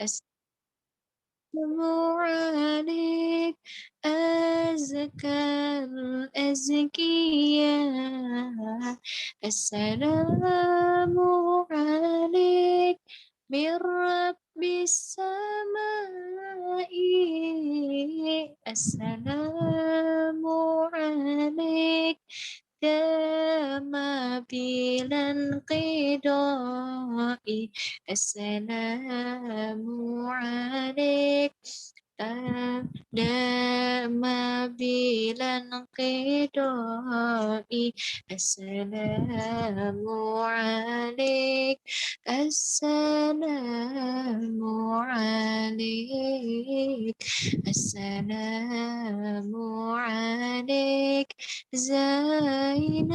السلام عليك أزكى الأزكياء. السلام عليك من رب السماء. السلام عليك دام بلا انقضاء. السلام عليك دام بلا انقضاء. السلام عليك السلام عليك السلام عليك زين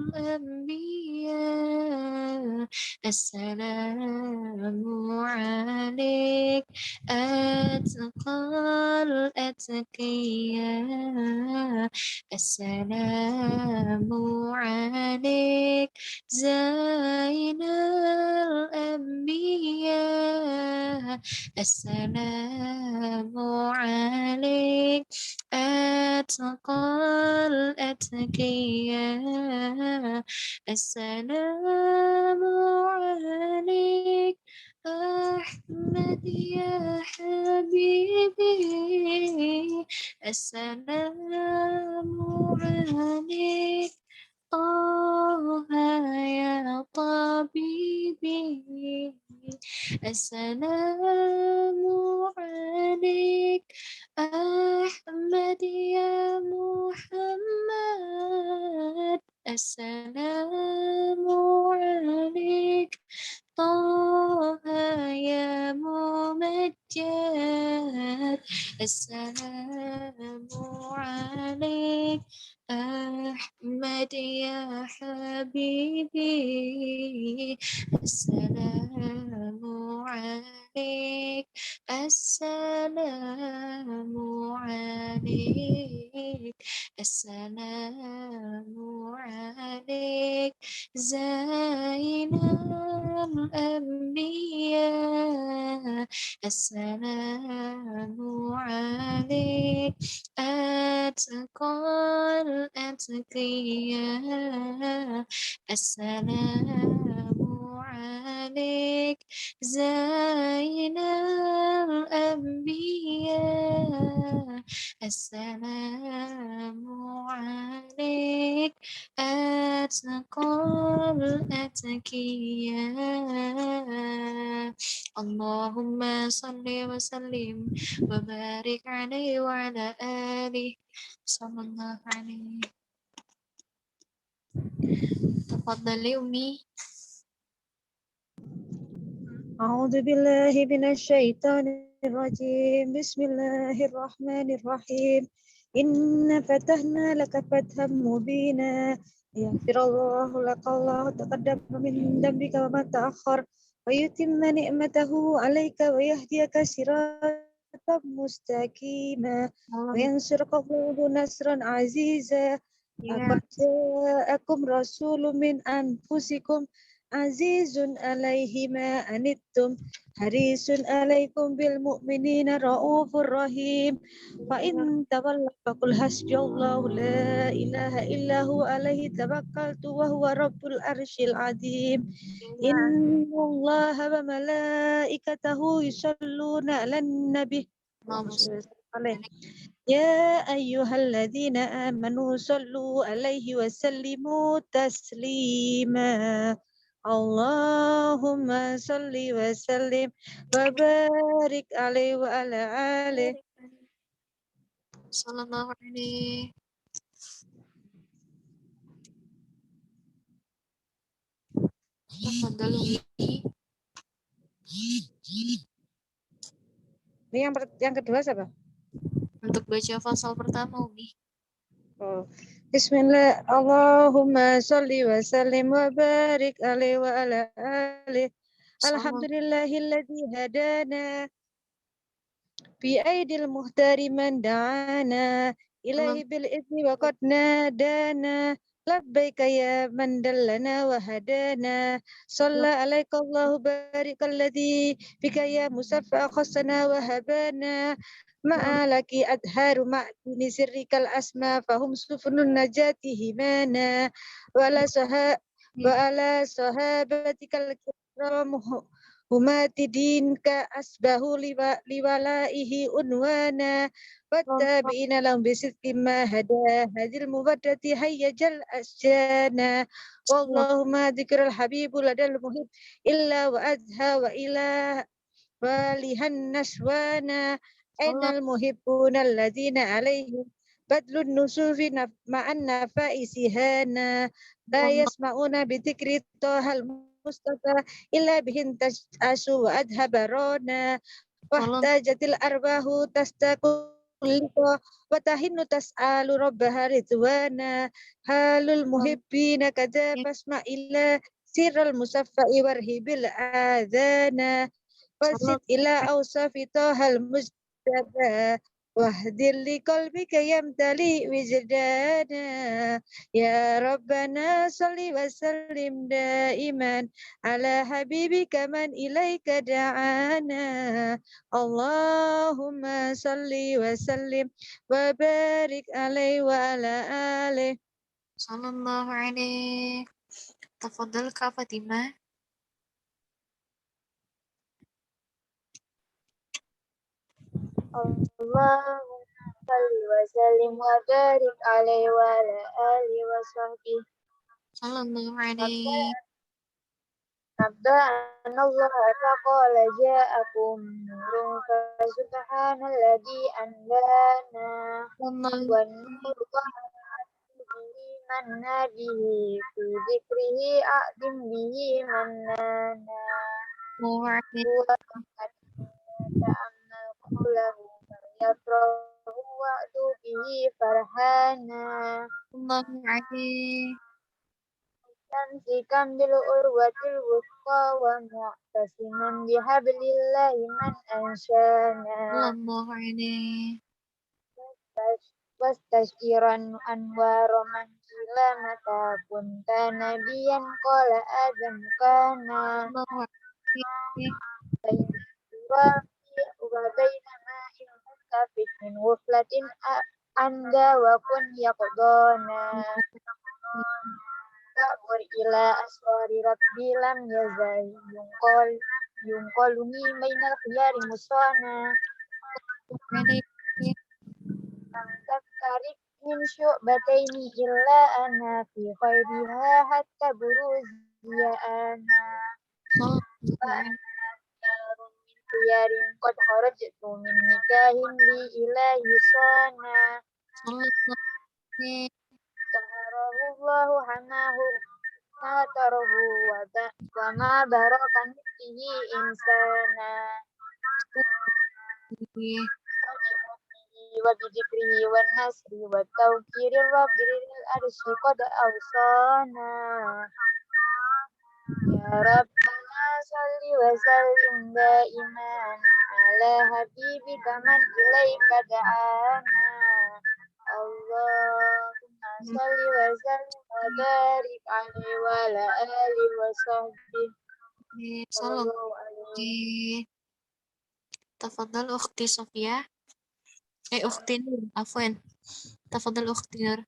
الأنبياء. السلام عليك أتقى الأتقياء. السلام عليك زين الأنبياء. السلام عليك أتقى الأتقياء. السلام عليك أحمد يا حبيبي. السلام عليك طه يا طبيبي. السلام عليك أحمد يا محمد. السلام عليك طه يا ممجد. السلام عليك أحمد يا حبيبي. السلام عليك السلام عليك السلام عليك زين الأنبياء. السلام عليك أتقى الأتقياء. السلام عليك زين الأنبياء. السلام عليك أتقى الأتقياء. اللهم صل وسلم وبارك عليه وعلى آله صلى الله عليه. تفضلي أمي. أعوذ بالله من الشيطان الرجيم. بسم الله الرحمن الرحيم. إن فتحنا لك فتحا مبينا ليغفر الله لك الله تقدم من ذنبك وما تأخر ويتم نعمته عليك ويهديك صراطا مستقيما وينصرك الله نصرا عزيزا. لقد جاءكم رسول من أنفسكم عزيز عليه ما عنتم حريص عليكم بالمؤمنين رؤوف رحيم. فإن تولوا فقل حسبي الله لا إله إلا هو عليه توكلت وهو رب العرش العظيم. إن الله وملائكته يصلون على النبي يا أيها الذين آمنوا صلوا عليه وسلموا تسليما. اللهم صل وسلم وبارك عليه وعلى آله صلى الله عليه. تفضلوا. Ini yang kedua siapa? Untuk baca fasal pertama Umi. Oh. Bismillah. Allahumma salli wa sallim wa barik alaihi wa ala alihi. Alhamdulillahilladzi hadana bi aidil muhtari man da'ana ilaihi bil izni wa qad nadana لبيك يا من دلنا وهدانا صلى عليك الله بارك الذي بك يا مسفى خصنا وهبانا ما لك أدهار معدن سرك الأسمى فهم سفن النجاة همانا ولا سها وعلى صحابتك الكرام همات دينك أسبه لولائه أنوانا والتابعين لهم بصدق ما هدي المودة هيج الأشجانا واللهم ذكر الحبيب لدى المحب إلا وأزهى وإلى والها النشوانا أين المحبون الذين عليهم بدل النسوف مع النفائس هانا لا يسمعون بذكر طه المصطفى إلا بهن تشأس وأذهب رونا واحتاجت الأرواح تستقل وتهن تسأل ربها رضوانا حال المحبين كذا فاسمع إلى سر المصفى وارهب الآذان وزد إلى أوصاف طه المجتبى واهدر لقلبك يمتلئ وجدانا يا ربنا صل وسلم دائما على حبيبك من إليك دعانا اللهم صل وسلم وبارك عليه وعلى آله. صلى الله عليه. تفضل Kak Fatimah. Allahumma salli wa sallim wa barik alaihi wa ala alihi wa sahbihi. Sallallahu alaihi. Nabda anallaha taqala ja'akum nurun fasubhanalladzi anzalna Sallallahu wa nuru bihi manna bihi fi dzikrihi a'dim bihi mannana alaihi. huwa ta'ammal qawlahu yafrahu wa'du bihi farhana Sallallahu alaihi. tamsikan bil urwatil wuthqa wa mu'tasiman bihablillahi man ansyana Sallallahu alaihi. wastasyiran anwara man kila mata kunta nabiyan qala adam kana Sallallahu alaihi. wa baina ma'in muntafid min wuflatin anda wa kun yaqdana Ta'wur ila aswari rabbi lam yazal yungkoluni bainal khiyari musana lam tarik min syu'bataini illa ana fi khairiha hatta buruziya ana yarun min khiyarin qad kharajtu min nikahin li ilahi sana taharahullahu hanahu Natarahu wa ma barakan fihi insana wa bidikrihi wa nasri wa tawkiri rabbil arshi qad awsana ya rabbana salli wa sallim daiman ala habibika man ilaika da'ana Allahumma salli wa sallim wa barik alaihi wa ala alihi wa sahbihi sallallahu alaihi. تفضل أختي صفية. أختي نور عفوا. تفضل أختي نور.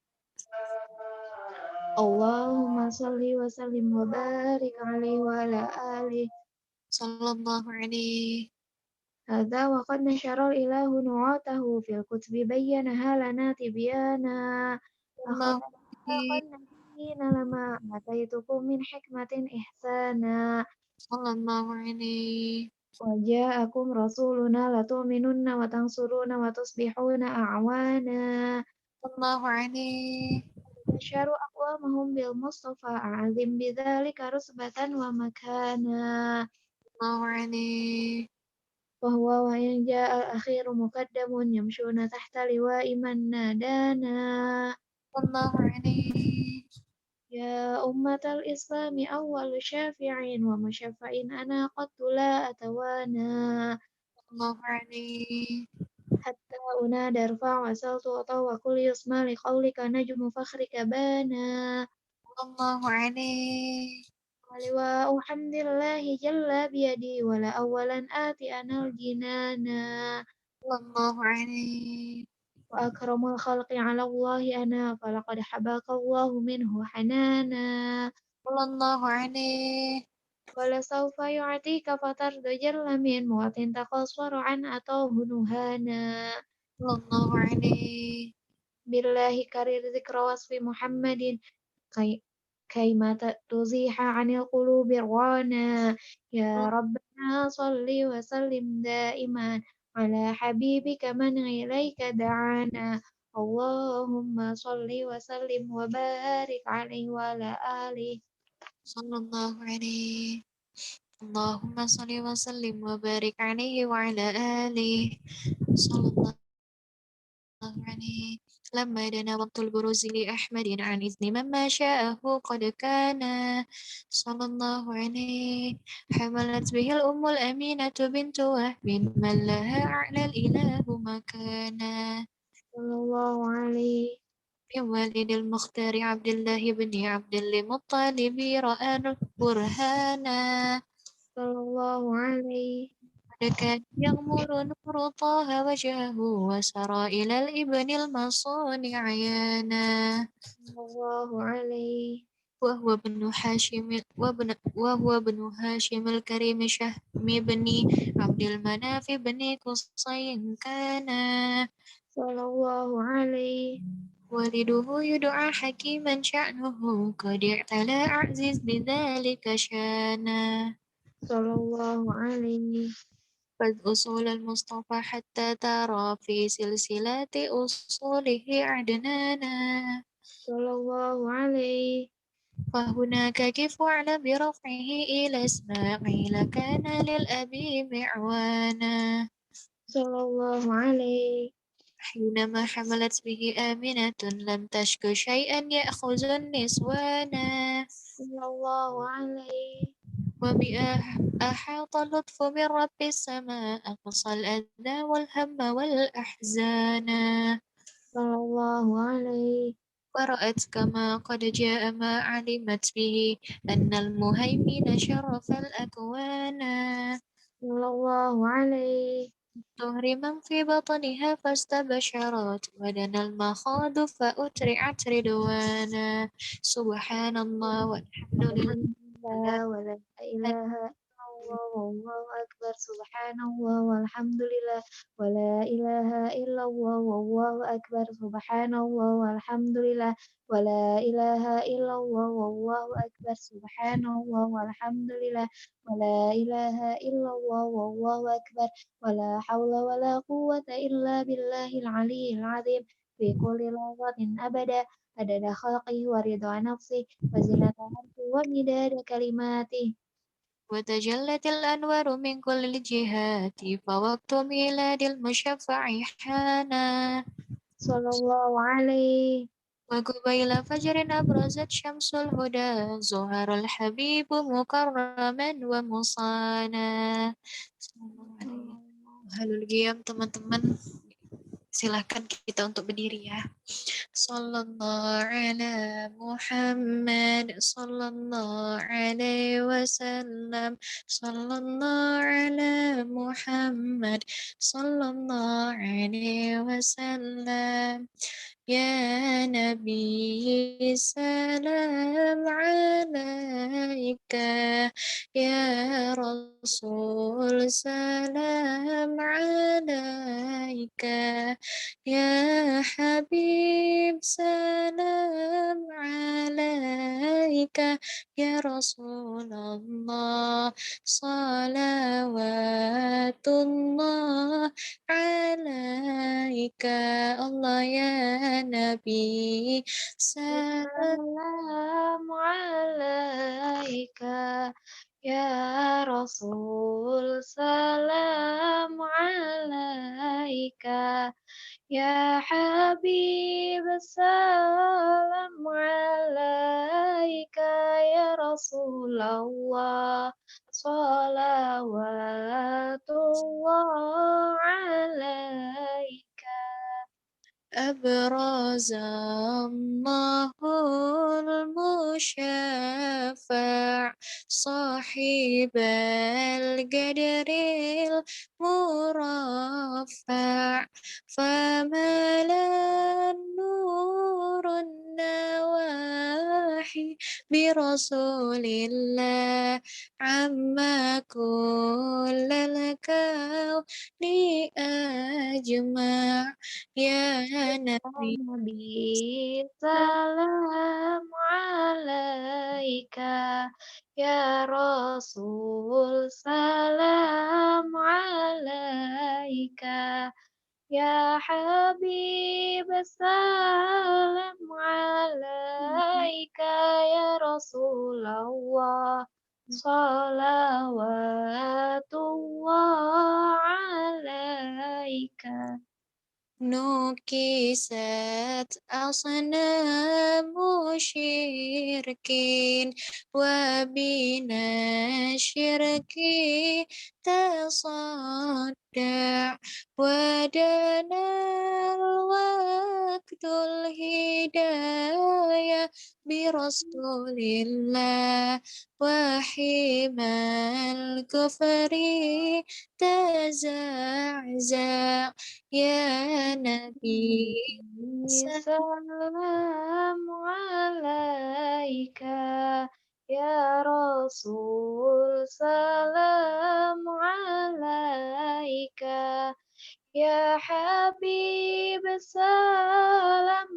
اللهم صل وسلم وبارك عليه وعلى آله صلى الله عليه. هذا وقد نشر الإله نعاته في الكتب بينها لنا تبيانا الله أخذ النبيين لما آتيتكم من حكمة إحسانا صلى الله عليه. وجاءكم رسولنا لتؤمنن وتنصرون وتصبحون أعوانا صلى الله عليه. بشروا أقوامهم بالمصطفى أعظم بذلك رتبة ومكانا الله عليه. وهو وإن جاء الأخير مقدم يمشون تحت لواء من نادانا صلى الله عليه. يا أمة الإسلام أول شافع ومشفع أنا قد لا أتوانى صلى الله عليه. حتى أنادى ارفع وسل تعطى وكل يسمع لقولك نجم فخرك بانا الله عليه ولواء حمد الله جل بيدي ولا أولا آتي أنا الجنانا صلى الله عليه وأكرم الخلق على الله أنا فلقد حباك الله منه حنانا صلى الله عليه ولسوف يعطيك فترضى جل من معط تقصر عن أطاه نهانا صلى الله عليه بالله كرر ذكر وصف محمد كيما تزيح عن القلوب الرانا يا ربنا صل وسلم دائما على حبيبك من إليك دعانا اللهم صل وسلم وبارك عليه وعلى آله صلى الله عليه اللهم صل وسلم وبارك عليه وعلى آله صلى الله عليه لما دنا وقت البروز لأحمد عن إذن من ما شاءه قد كان صلى الله عليه حملت به الأم الأمينة بنت وهب من لها أعلى الإله مكانا صلى الله عليه من والد المختار عبد الله بن عبد المطلب رأى برهانا صلى الله عليه كان يغمر نور طه وجهه وسرى إلى الابن المصون عيانا صلى الله عليه وهو ابن هاشم الكريم شهم بن عبد المناف بن قصي كان صلى الله عليه والده يدعى حكيما شأنه قد اعتلى عزيز بذلك شانا صلى الله عليه خذ أصول المصطفى حتى ترى في سلسلة أصوله عدنانا صلى الله عليه فهناك كيف على برفعه إلى إسماعيل كان للأبي معوانا صلى الله عليه حينما حملت به آمنة لم تشك شيئا يأخذ النسوانا صلى الله عليه وبها أحاط اللطف من رب السماء أقصى الأذى والهم والأحزان صلى الله عليه ورأت كما قد جاء ما علمت به أن المهيمن شرف الأكوان صلى الله عليه طهر من في بطنها فاستبشرت ودنا المخاض فأترعت رضوانا سبحان الله والحمد الحمد لله لله ولا إله إلا الله والله أكبر سبحان الله والحمد لله ولا إله إلا الله والله أكبر سبحان الله والحمد لله ولا إله إلا الله والله أكبر سبحان الله والحمد لله ولا إله إلا الله والله أكبر ولا حول ولا قوة إلا بالله العلي العظيم في كل لحظة أبدا عدد خلقه ورضا نفسه وزنة عرشه ومداد كلماته وتجلت الأنوار من كل الجهات فوقت ميلاد المشفع حانا صلى الله عليه وقبيل فجر أبرزت شمس الهدى ظهر الحبيب مكرما ومصانا Halul Giyam teman-teman, silahkan kita untuk berdiri ya. Sallallahu ala Muhammad sallallahu alaihi wasallam sallallahu ala Muhammad sallallahu alaihi wasallam ya Nabi salam alaika ya Rasul salam alaika ya Habib salam alaika ya Rasulullah salawatullah alaika Allah ya Nabi salam السلام عليك يا رسول سلام عليك يا حبيب سلام عليك يا رسول الله صلوات الله عليك أبرز الله المرفع فملا النور النواحي برسول الله عما كل الكون أجمع يا نبي Nabi salam alaika ya Rasul salam alaika ya Habib salam alaika ya Rasulullah salawatullah alaika. نكست أصنام مشركين وبنا الشرك تصدع ودنا الوقت الهداية برسول الله وحمى الكفر تزعزع يا نبي Salam alaika ya Rasul salam alaika ya Habib salam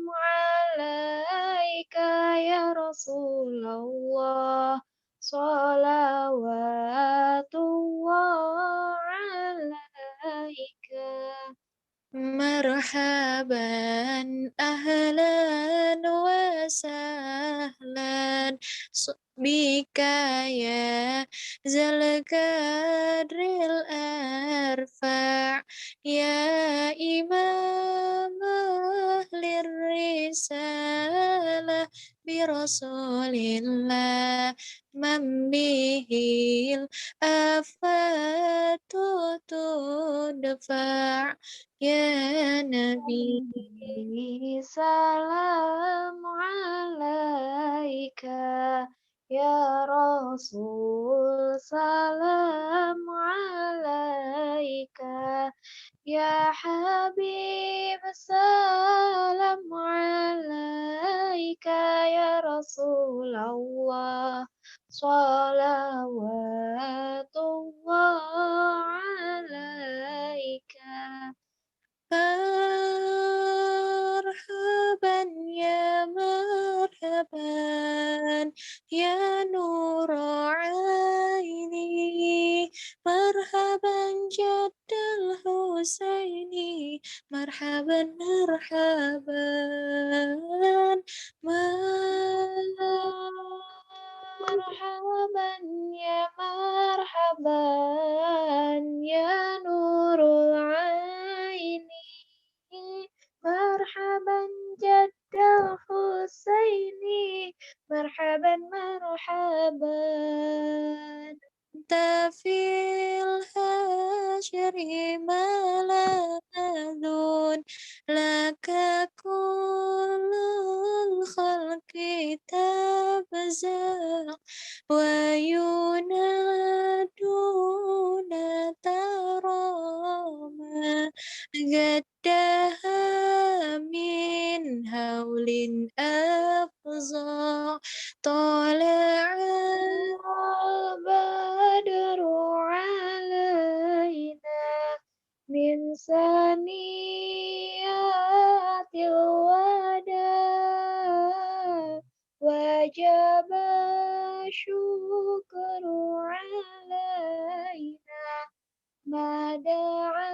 alaika ya Rasulullah salawatullah alaika. مرحبا أهلا وسهلا بك يا ذا القدر الأرفع يا إمام أهل الرسالة برسول الله من به الآفات تدفع يا نبي Nabi salam alaika ya Rasul salam alaika ya Habib salam alaika ya Rasulullah salawatullah alaika. مرحبا يا مرحبا يا نور عيني مرحبا جد الحسيني مرحبا مرحبا Marhaban ya marhaban ya nurul aini marhaban jaddal husaini marhaban marhaban. أنت في الحشر ملاذ لك كل الخلق تفزع وينادون تراما قدها من هول أفظع طالع Badru alaina min saniyatil wada wajaba syukru alaina mada'a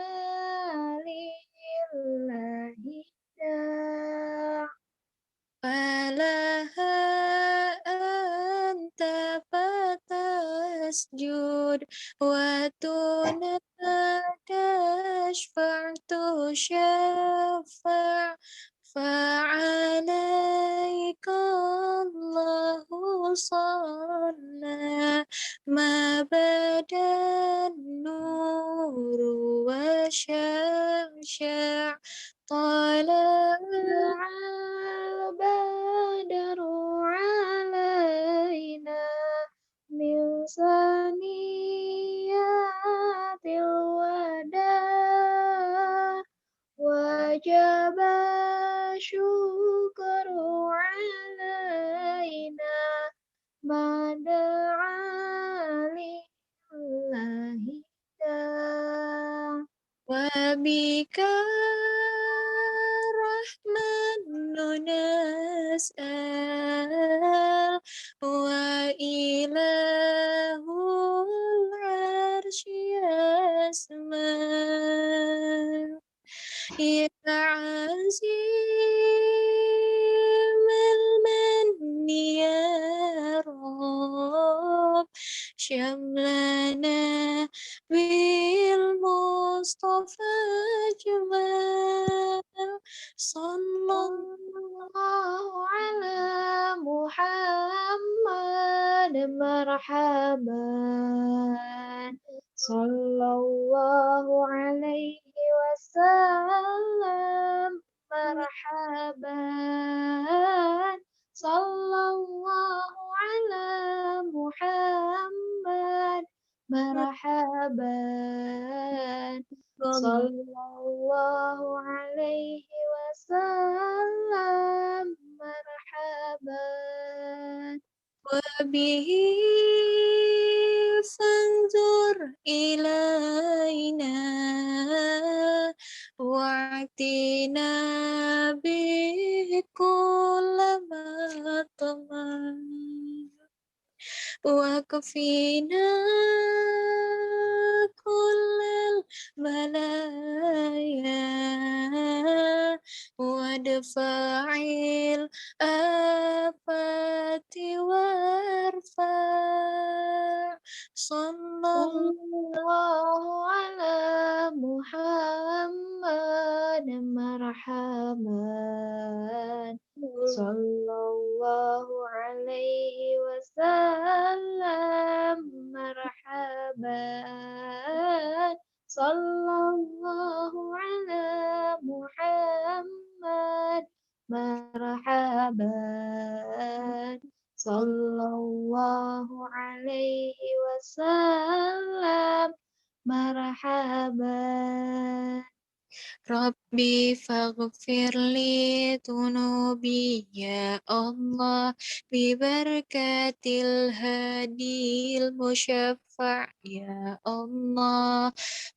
lillahi da'. فلها أنت فتسجد وتشفع تشفع فعليك الله صلى ما بدا النور وشمشع طلع Al-Badaru alaina min saniyatil وجب الشكر علينا ما دعا لله داع وبك الرحمن نسأل وإله العرش يسمع يا عزيم المن يا رب شملنا بالمصطفى جمال صلى الله على محمد مرحبا صلى الله عليه وسلم مرحبا صلى الله على محمد مرحبا صلى الله عليه وسلم مرحبا وبه فانظر إلينا واعتنا به كل ما طمع وكفينا كل البلايا ودفع الآفات وارفع صلى صلى الله على محمد مرحبا صلى الله عليه وسلم مرحبا صلى الله على محمد مرحبا صلى الله عليه وسلم مرحبا ربي فاغفر لي ذنوبي يا الله ببركة الهادي المشفع يا الله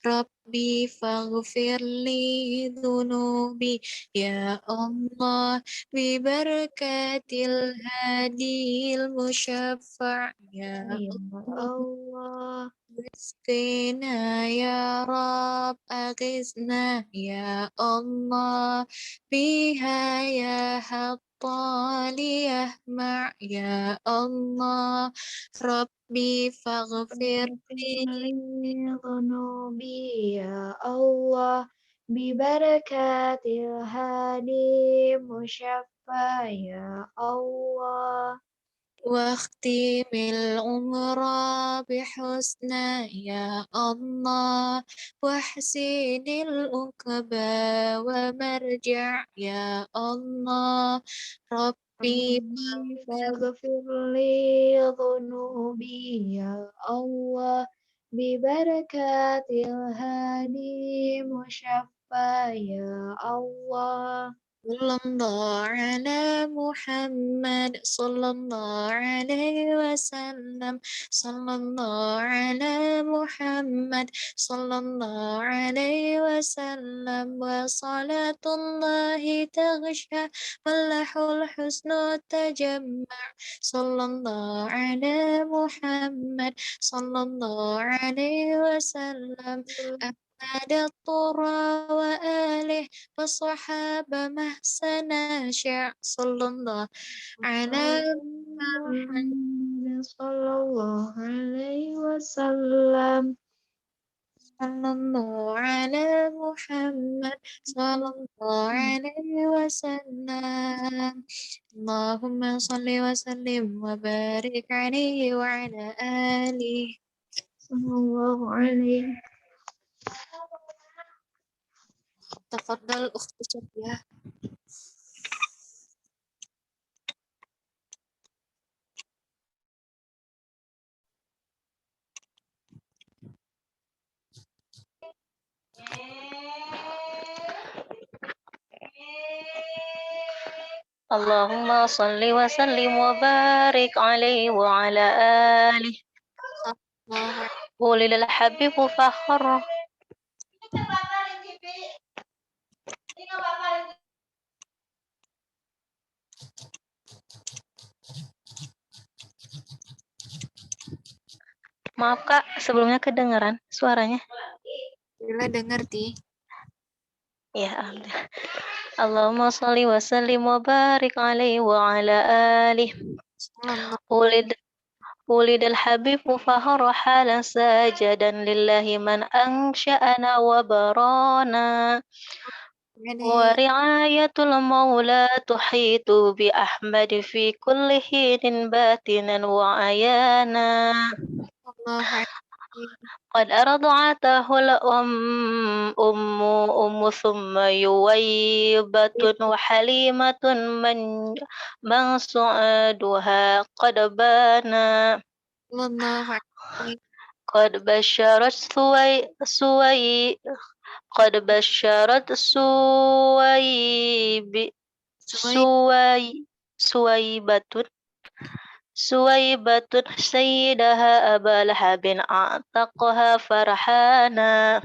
ربي فاغفر لي ذنوبي يا الله ببركة الهادي المشفع يا يا الله الله اسقنا يا رب أغثنا يا الله بها يا حطال يهمع يا الله ربي فاغفر اغفر لي لي ذنوبي يا الله ببركات الهادي المشفع يا الله واختم العمر بحسنى يا الله واحسن العقبى ومرجع يا الله ربي ربي فاغفر لي ذنوبي يا الله ببركات الهادي مشفى يا الله صلى الله على محمد صلى الله عليه وسلم صلى الله على محمد صلى الله عليه وسلم وصلاة الله تغشى والله الحسن تجمع صلى الله على محمد صلى الله عليه وسلم أحمد الطرى وآله وصحابة محسن شاع صلى الله على محمد محمد صلى الله عليه وسلم صلى الله على محمد صلى الله عليه وسلم اللهم صل وسلم وبارك عليه وعلى آله صلى الله عليه تفضل أخت صفية Allahumma salli wa sallim wa barik alaihi wa ala alihi. Sallallahu alaihi Ulil habibu fakhar. Maaf Kak, sebelumnya kedengaran suaranya. Bila dengar ti. Ya, alhamdulillah. Allahumma salli wa sallim wa barik alaihi wa ala alihi. Sallallahu ولد الحبيب فهر حالا ساجدا لله من أنشأنا وبرانا alaihi ورعاية المولى تحيط بأحمد في كل حين باتنا وعيانا sallallahu alaihi قد أرضعته أم ثم يويبة وحليمة من سعادها قد بانا sallallahu alaihi قد بشرت قد بشرت سويبة سيدها أبا لهب أعتقها فرحانا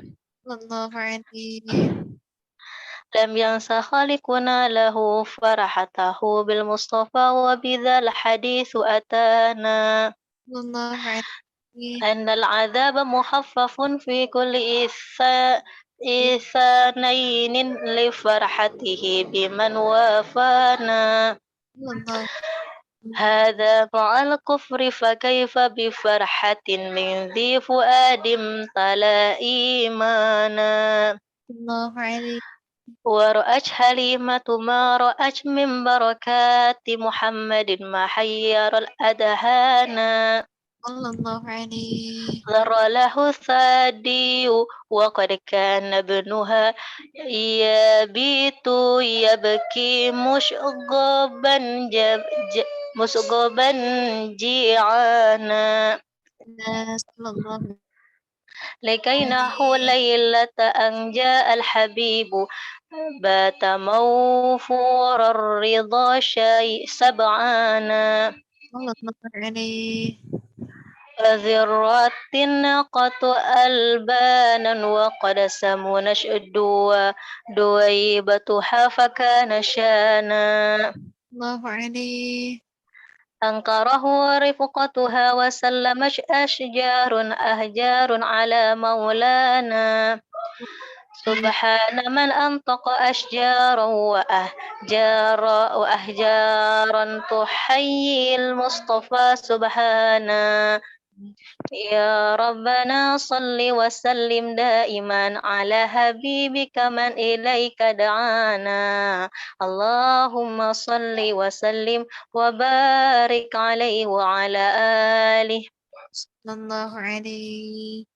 sallallahu alaihi لم ينس خالقنا له فرحته بالمصطفى وبذا الحديث أتانا sallallahu alaihi أن العذاب مخفف في كل إثنين لفرحته بمن وافانا sallallahu هذا مع الكفر فكيف بفرحة من ذي فؤاد امتلأ إيمانا alaihi ورأت حليمة ما رأت من بركات محمد ما حير الأذهان sallallahu alaihi ذر له الثدي وقد كان ابنها يبيت يبكي مشغبا جيعانا sallallahu لكي نحو ليلة أن جاء الحبيب بات موفور الرضا سبعانا alaihi أذرت الناقة ألبانا وقد سموا نشأ دويبتها فكان شانا sallallahu alaihi أنكره رفقتها وسلمت أهجار على مولانا سبحان من أنطق أشجارا وأهجارا تحيي المصطفى سبحانا يا ربنا صل وسلم دائما على حبيبك من إليك دعانا اللهم صل وسلم وبارك عليه وعلى آله. sallallahu alaihi.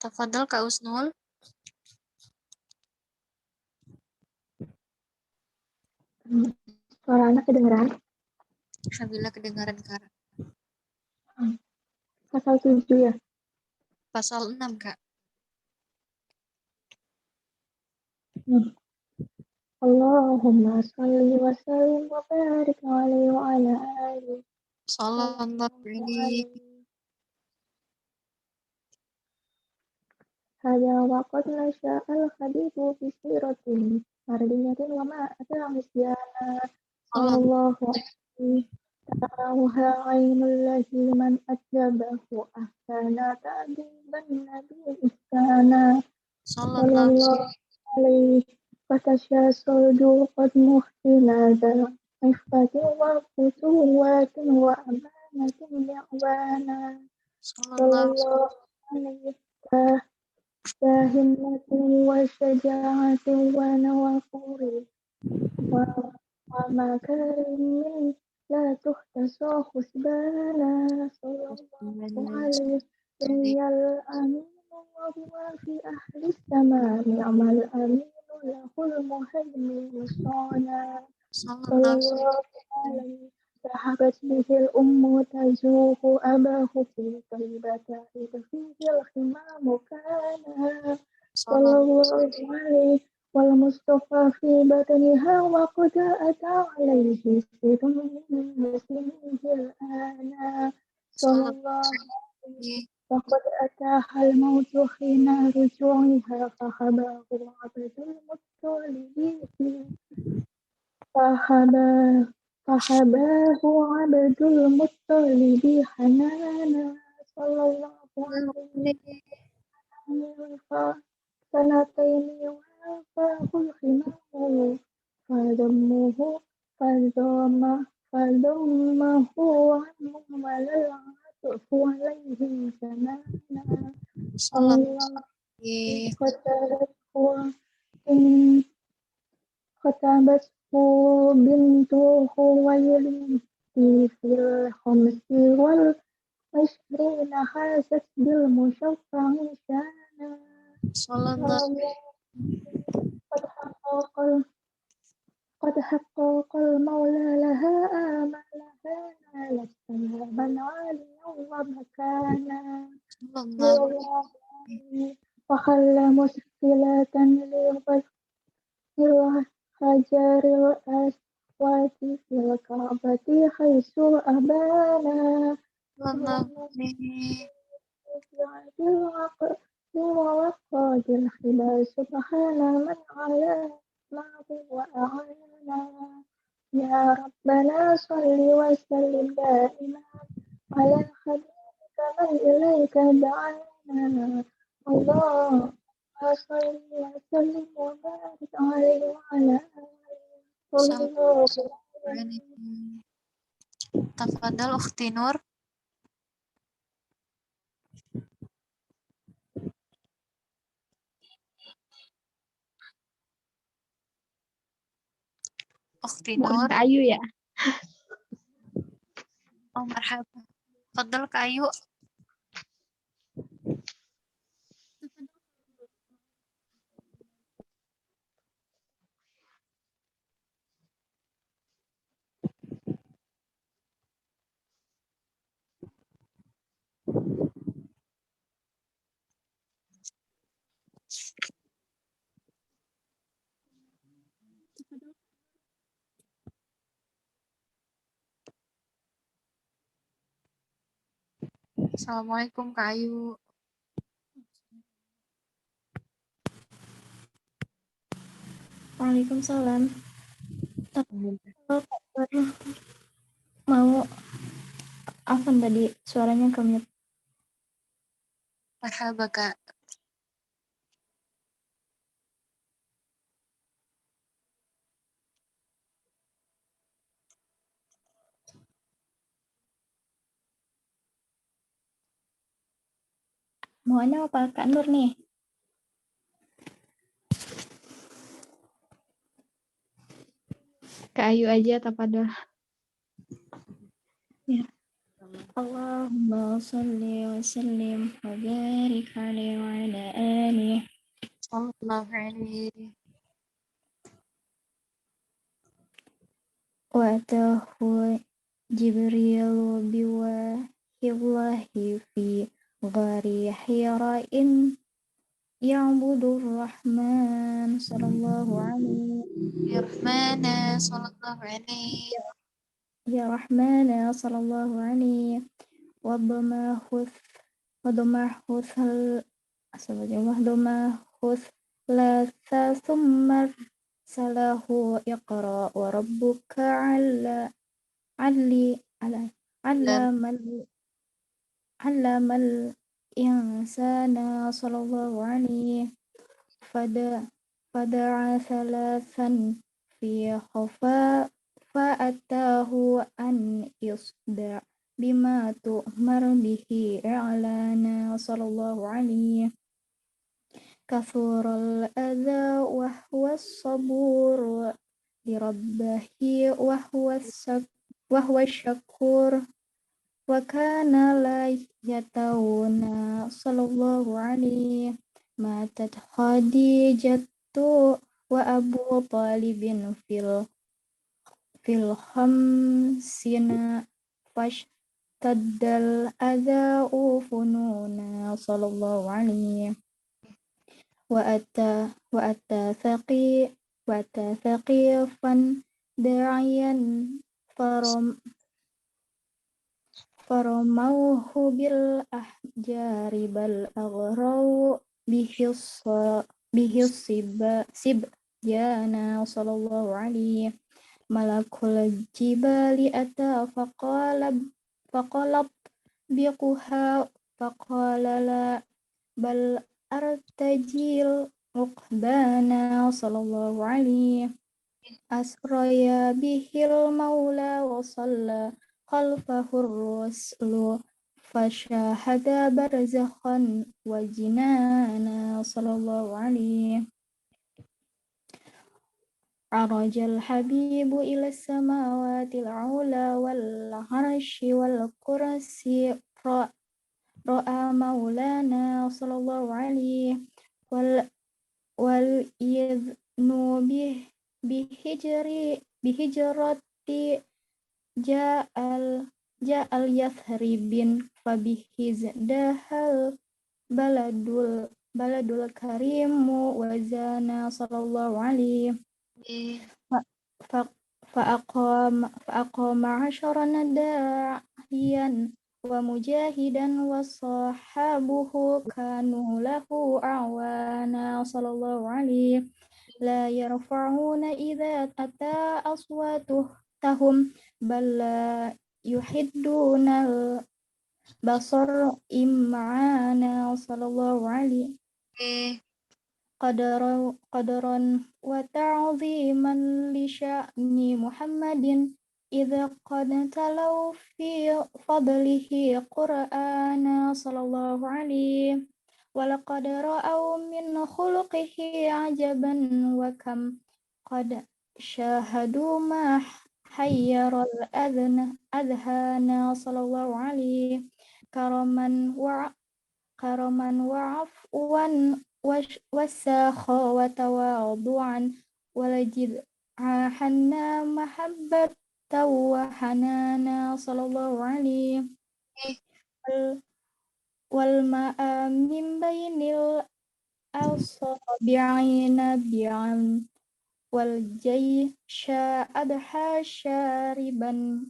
Tafadhal Kak Usnul. Suara anak kedengeran? Alhamdulillah kedengaran Kak. Pasal 7 ya? Pasal 6 Kak. Allahumma sholli wa sallim wa barik alaihi wa ala alihi. Sallallahu alaihi Hada waqad nasya al-habibu fi siratin mardiyatin wa ma'ata misyana sallallahu alaihi ta'awha ainul lahi man ajabahu ahsana ta'diban nabi ihsana sallallahu sallallahu alaihi fatasya soldu qad muhtinada ifati wa futuwatin wa amanatin ya'wana sallallahu alaihi همة وشجاعة ونوافر ومكارم لا تحتصى حسبانا صلى الله عليه الأمين وهو في أهل السماء نعم الأمين له المهيمن صانا صلى الله عليه ذهبت به الأم تزوق أباه في طيبة إذ فيه الخمام كان صلى الله عليه والمصطفى في بطنها وقد أتى عليه سر من مسلم الآن صلى صلى الله عليه وقد أتاها الموت حين رجوعها فخباه عبد المطلب فحباه فحباه عبد المطلب حنانا صلى الله وسلم. عليه وسلم سنتين وفاه الخمار فدمه فضمه عنه ولا العطف عليه زمانا صلى الله عليه قتلته إن كتبته بنت خويلد في الخمس والعشرين حازت بالمشفع شانا صلى الله قد حقق قد حقق المولى لها آمالها نالت سلاما عاليا ومكانا صلى الله وخلى مسفلة للحجر الأسود في الكعبة حيث أبانا صلى الله عليه بالعقل ووقاد الخلا سبحان من على معه وأعانا يا ربنا صل وسلم دائما على خليلك من إليك دعانا الله صل وسلم وبارك عليه وعلى آله صلى صلى الله عليه عليه. تفضل أختي نور. أختي Bukan نور. Kak Ayu ya? Oh مرحبا. تفضل Kak Ayu. Assalamualaikum Kak Ayu. Waalaikumsalam. Tapi kalau Kak Nur mau apa tadi suaranya kemute. Marhaba Kak. Maunya apa Kak Nur nih? Kak Ayu aja tapada. Ya. Allahumma sholli wa sallim wa barik alaihi wa ala alihi. صلى الله عليه. Wa atahu Jibril biwahillahi fi ghari hira'in ya'budur rahman sallallahu alaihi يا رحمن صلى الله عليه. ya rahmana sallallahu alaihi wa dhamahus latha thumma salahu iqra wa rabbuka alli allamal insana sallallahu alaihi fada'a thalathan fi khafa fa'atahu an yusda bima tu'mar bihi i'lana sallallahu alaihi kathural adha wa huwa sabur li rabbahi wa huwa syakur wa kana la yatawuna sallallahu alaihi matat Khadijatu wa Abu Talibin fil khamsina fashtadal adha'u fununa sallallahu alaihi وأتى ثقيفا داعيا فرموه بالأحجار بل أغروا به الصبيان صلى الله عليه. ملك الجبال أتى فقال بقها فقال لا بل أرتجي الركبان صلى الله عليه. أسري به المولى وصلى خلفه الرسل فشاهد برزخا وجنانا صلى الله عليه. عرج الحبيب إلى السماوات العلى والعرش والكرسي رأى مولانا صلى الله عليه والإذن بهجرة جاء اليثرب فبه ازدهى البلد الكريم وزانا صلى الله عليه. فأقام عشرا داعيا ومجاهدا وصحابه كانوا له أعوانا صلى الله عليه. لا يرفعون إذا أتى أصواتهم بل لا يحدون البصر إمعانا صلى الله عليه. قدرا وتعظيما لشأن محمد إذا قد تلوا في فضله قرآنا صلى الله عليه. ولقد رأوا من خلقه عجبا وكم قد شاهدوا ما حير الأذهان صلى الله عليه. كرما وعفوا وساخا وتواضعا ولجدعانا محبة وحنانا صلى الله عليه. والماء من بين الأصابع نبيعا والجيش أضحى شاربا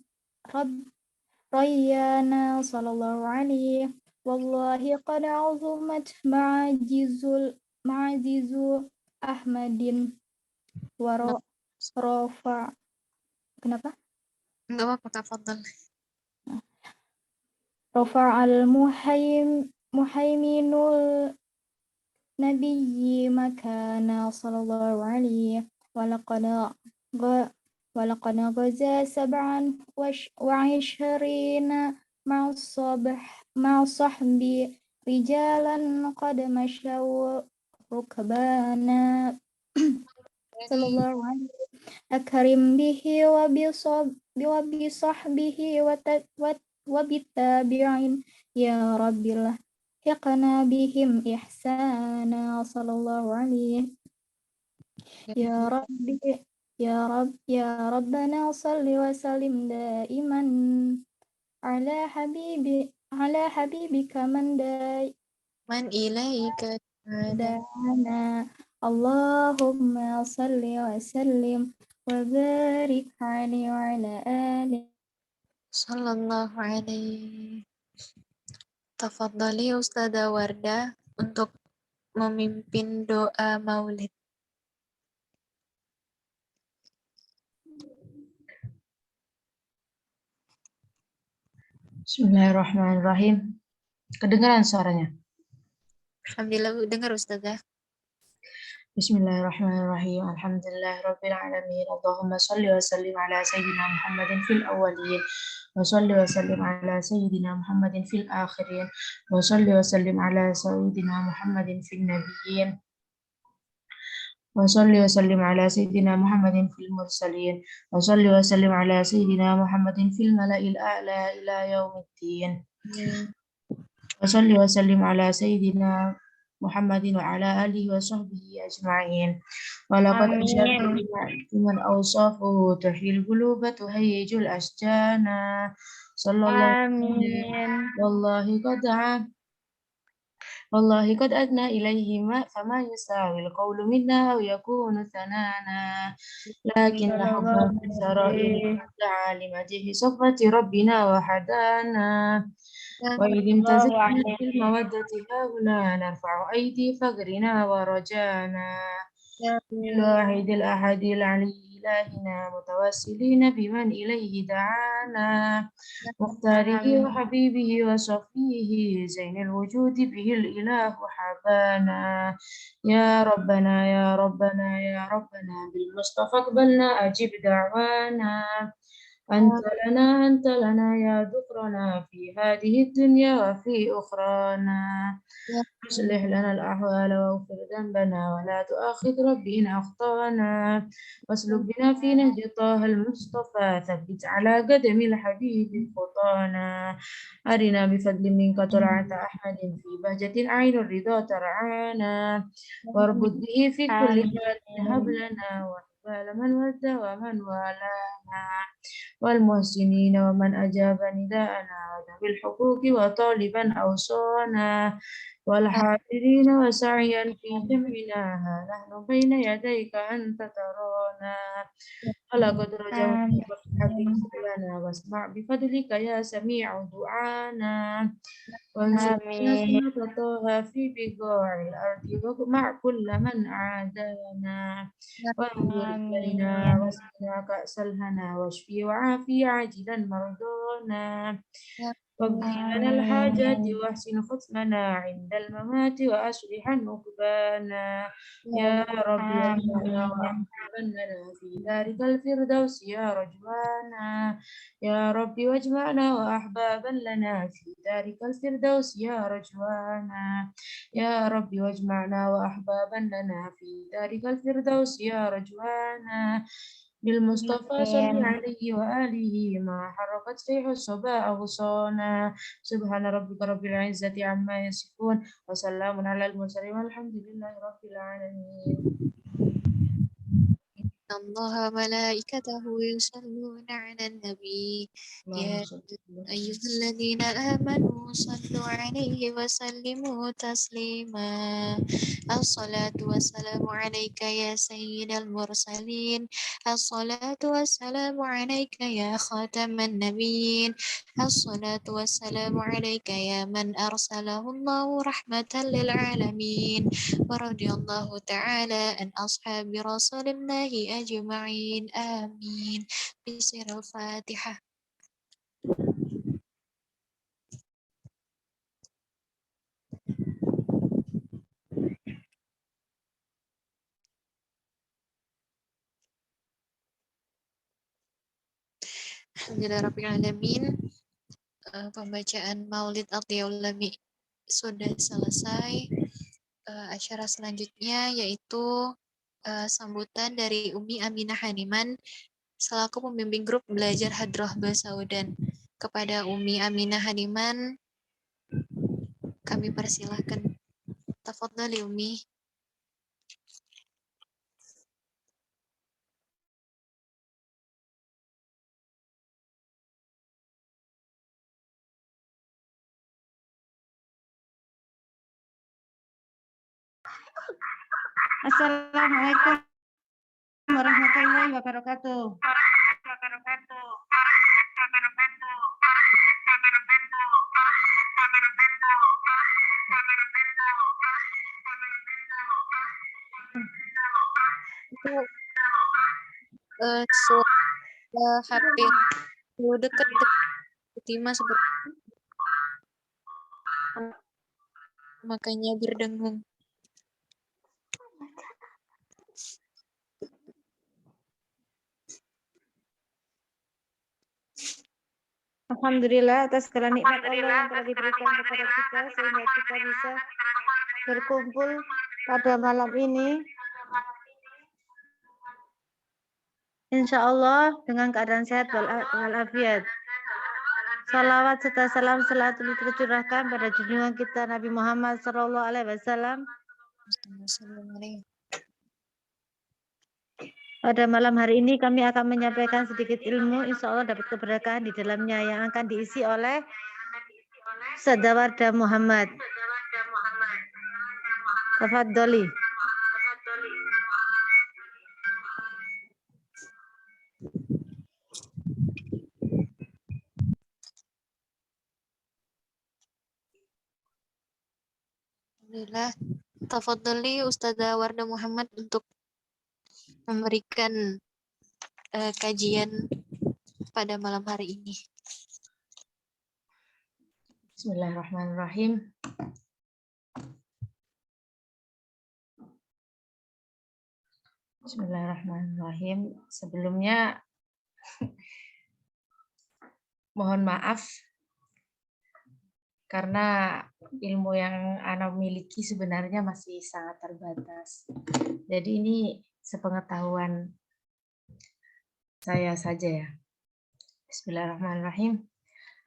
ريانا صلى الله عليه. والله قد عظمت معجز أحمد ورفع kenapa? Enggak apa-apa, tafadhal. رفع المهيمن النبي مكانا صلى الله عليه. ولقد غزا 27 مع صحب رجالا قد مشوا ركبانا صلى الله عليه. أكرم به وبصحبه وبالتابعين يا رب لحقنا بهم إحسانا صلى الله عليه. يا ربنا صل وسلم دائما على حبيبك من إليك دعانا. اللهم صل وسلم وبارك عليه وعلى آله sallallahu alaihi. Tafadhali Ustazah Wardah untuk memimpin doa maulid. Bismillahirrahmanirrahim. Kedengaran suaranya? Alhamdulillah, dengar Ustazah. Bismillahirrahmanirrahim. Alhamdulillahirabbil alamin. Allahumma shalli wa sallim ala sayyidina Muhammadin fil awwalin wa shalli wa sallim ala sayyidina Muhammadin fil akhirin wa shalli wa sallim ala sayyidina Muhammadin fil nabiyyin wa shalli wa sallim ala sayyidina Muhammadin fil mursalin wa shalli wa sallim ala sayyidina Muhammadin fil mala'il a'la ila yaumiddin wa shalli wa sallim ala sayyidina Muhammadin wa ala alihi wa sahbihi ajma'in. Walaqad asyartu man awsafuhu tuhil quluba tuhayyijul asjana sallallahu alaihi wallahi qad'a والله قد أدنى إليه ما فما يساوي القول منا أو يكون ثنانا لكن صلى حبا الله في السرائر عليه دعا لمدح صفة ربنا وحدانا وإذ الله امتزجنا عليه. في المودة هاهنا نرفع أيدي فقرنا ورجانا للواحد الأحد العلي إلهنا متوسلين بمن إليه دعانا مختاره آمين. وحبيبه وصفيه زين الوجود به الإله حبانا يا ربنا يا ربنا يا ربنا بالمصطفى اقبلنا أجب دعوانا أنت لنا يا ذكرنا في هذه الدنيا وفي أخرانا أصلح لنا الأحوال واغفر ذنبنا ولا تؤاخذ ربي إن أخطأنا واسلك بنا في نهج طه المصطفى ثبت على قدم الحبيب خطانا أرنا بفضل منك طلعة أحمد في بهجة عين الرضا ترعانا واربط به في كل حال هب آمين. لنا وحبال من ود ومن والانا والمحسنين ومن أجاب نداءنا وذوي الحقوق وطالبا أوصانا والحافظين وسعيا في جمعنا ها نحن بين يديك أنت ترانا ولقد رجونا آمين. فافتح لنا واسمع بفضلك يا سميع دعانا وانشر لنا آمين. سنة طه في بقاع الأرض واجمع كل من عادانا وانظر إلينا آمين. واسقنا كأس الهنا واشفي وعافي عاجلا مرضانا واقضي لنا الحاجات آمين. واحسن ختمنا عند الممات وأصلح عقبانا يا رب واجمعنا آمين. وأحبابا لنا في دارك الفردوس يا رجوانا يا رب واجمعنا وأحبابا لنا في دارك الفردوس يا رجوانا يا رب واجمعنا وأحبابا لنا في دارك الفردوس يا رجوانا بالمصطفى صل آمين. عليه وآله ما حركت ريح الصبا أغصانا سبحان ربك رب العزة عما يصفون وسلام على المرسلين والحمد لله رب العالمين. الله ملائكته يصلون على النبي اللهم يا صل أيها الذين آمنوا صلوا عليه وسلموا تسليما الصلاة والسلام عليك يا سيد المرسلين الصلاة والسلام عليك يا خاتم النبيين الصلاة والسلام عليك يا من أرسله الله رحمة للعالمين ورضي الله تعالى عن أصحاب رسول الله أجمعين آمين بسر الفاتحة. Alhamdulillahirrahmanirrahim. Pembacaan Maulid Athiyaulami sudah selesai. Acara selanjutnya yaitu sambutan dari Umi Aminah Haniman selaku pembimbing grup belajar Hadroh Basaudan. Kepada Umi Aminah Haniman kami persilahkan. Tafadhali Umi. Assalamualaikum warahmatullahi wabarakatuh. Itu suara HP dekat Fatima seperti makanya berdengung. Alhamdulillah atas segala nikmat Allah yang telah diberikan kepada kita sehingga kita bisa berkumpul pada malam ini. Insya Allah dengan keadaan sehat walafiat. Salawat serta salam selalu tercurahkan pada junjungan kita Nabi Muhammad SAW. Pada malam hari ini kami akan menyampaikan sedikit ilmu, insya Allah dapat keberkahan di dalamnya yang akan diisi oleh Ustadzah Wardah Muhammad. Tafadhali. Alhamdulillah. Tafadhali Ustazah Wardah Muhammad untuk memberikan kajian pada malam hari ini. Bismillahirrahmanirrahim. Bismillahirrahmanirrahim. Sebelumnya mohon maaf karena ilmu yang Ana miliki sebenarnya masih sangat terbatas. Jadi ini sepengetahuan saya saja ya. Bismillahirrahmanirrahim.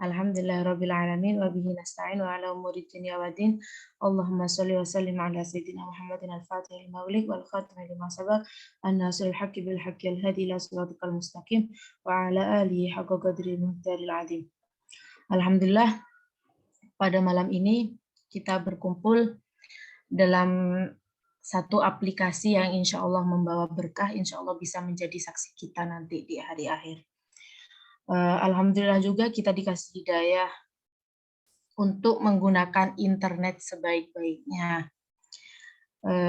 Alhamdulillahirrabbilalamin wa bihi nasta'in wa ala umuri dunya waddin. Allahumma sholli wa sallim ala sayyidina Muhammadin al-fatih lima ulik wal khatim lima sabaq an-nasirul haqqi bil haqqi al-hadi ila siratikal mustaqim wa ala alihi haqqa qadri muhtaril azim. Alhamdulillah, pada malam ini kita berkumpul dalam satu aplikasi yang insya Allah membawa berkah, insya Allah bisa menjadi saksi kita nanti di hari akhir. Alhamdulillah juga kita dikasih hidayah untuk menggunakan internet sebaik-baiknya.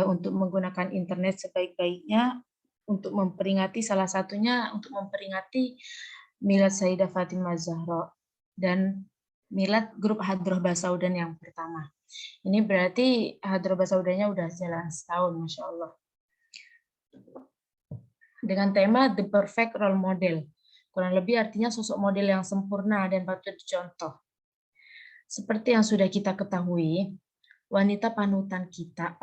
Untuk menggunakan internet sebaik-baiknya, untuk memperingati salah satunya, untuk memperingati Milad Sayyidah Fatimah Zahra dan Milad grup Hadroh Basaudan yang pertama. Ini berarti Hadroh Basaudannya udah jalan setahun, Masya Allah. Dengan tema The Perfect Role Model. Kurang lebih artinya sosok model yang sempurna dan patut dicontoh. Seperti yang sudah kita ketahui, wanita panutan kita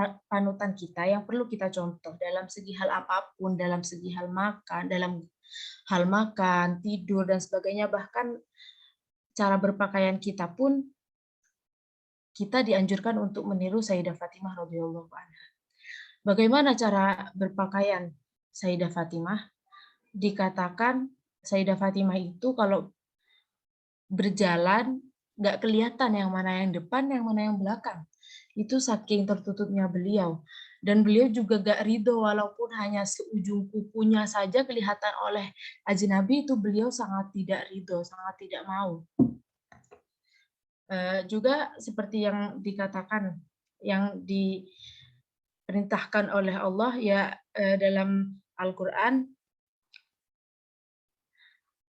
yang perlu kita contoh dalam segi hal apapun, dalam segi hal makan, tidur dan sebagainya, bahkan cara berpakaian kita pun kita dianjurkan untuk meniru Sayyidah Fatimah radhiyallahu anha. Bagaimana cara berpakaian Sayyidah Fatimah? Dikatakan Sayyidah Fatimah itu kalau berjalan nggak kelihatan yang mana yang depan, yang mana yang belakang. Itu saking tertutupnya beliau. Dan beliau juga nggak ridho, walaupun hanya seujung kukunya saja kelihatan oleh ajnabi, itu beliau sangat tidak ridho, sangat tidak mau. Juga seperti yang dikatakan, yang diperintahkan oleh Allah ya dalam Al-Quran,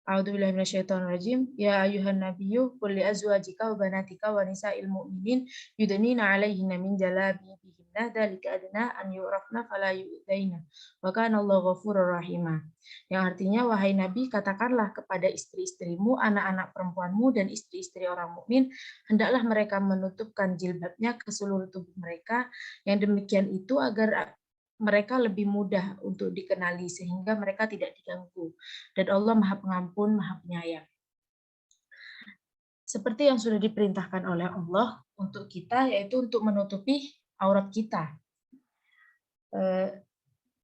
A'udzubillahi minasyaitonirrajim. Ya ayuhan nabiyyu qul li azwajika wa banatika wa nisa'il mu'minin yudnina 'alaihinna min jalabibihinna dzalika adna an yu'rafna fala yu'daina wa kana Allahu ghafurur rahima. Yang artinya, wahai Nabi, katakanlah kepada istri-istrimu, anak-anak perempuanmu dan istri-istri orang mukmin, hendaklah mereka menutupkan jilbabnya ke seluruh tubuh mereka. Yang demikian itu agar mereka lebih mudah untuk dikenali sehingga mereka tidak diganggu. Dan Allah Maha Pengampun, Maha Penyayang. Seperti yang sudah diperintahkan oleh Allah untuk kita, yaitu untuk menutupi aurat kita.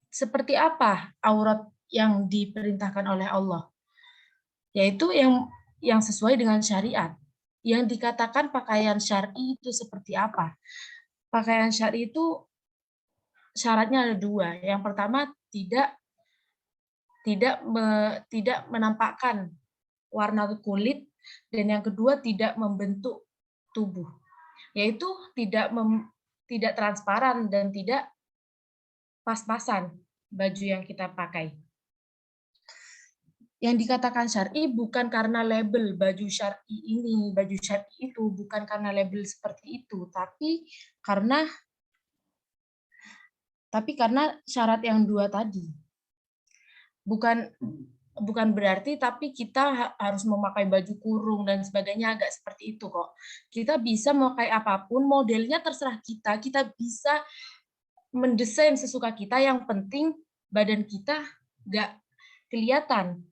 Seperti apa aurat yang diperintahkan oleh Allah? Yaitu yang sesuai dengan syariat. Yang dikatakan pakaian syar'i itu seperti apa? Pakaian syar'i itu syaratnya ada dua. Yang pertama, tidak menampakkan warna kulit, dan yang kedua tidak membentuk tubuh. Yaitu tidak transparan dan tidak pas-pasan baju yang kita pakai. Yang dikatakan syar'i bukan karena label baju syar'i ini, baju syar'i itu, bukan karena label seperti itu, tapi karena syarat yang dua tadi. Bukan berarti tapi kita harus memakai baju kurung dan sebagainya, agak seperti itu kok. Kita bisa memakai apapun, modelnya terserah kita. Kita bisa mendesain sesuka kita, yang penting badan kita nggak kelihatan.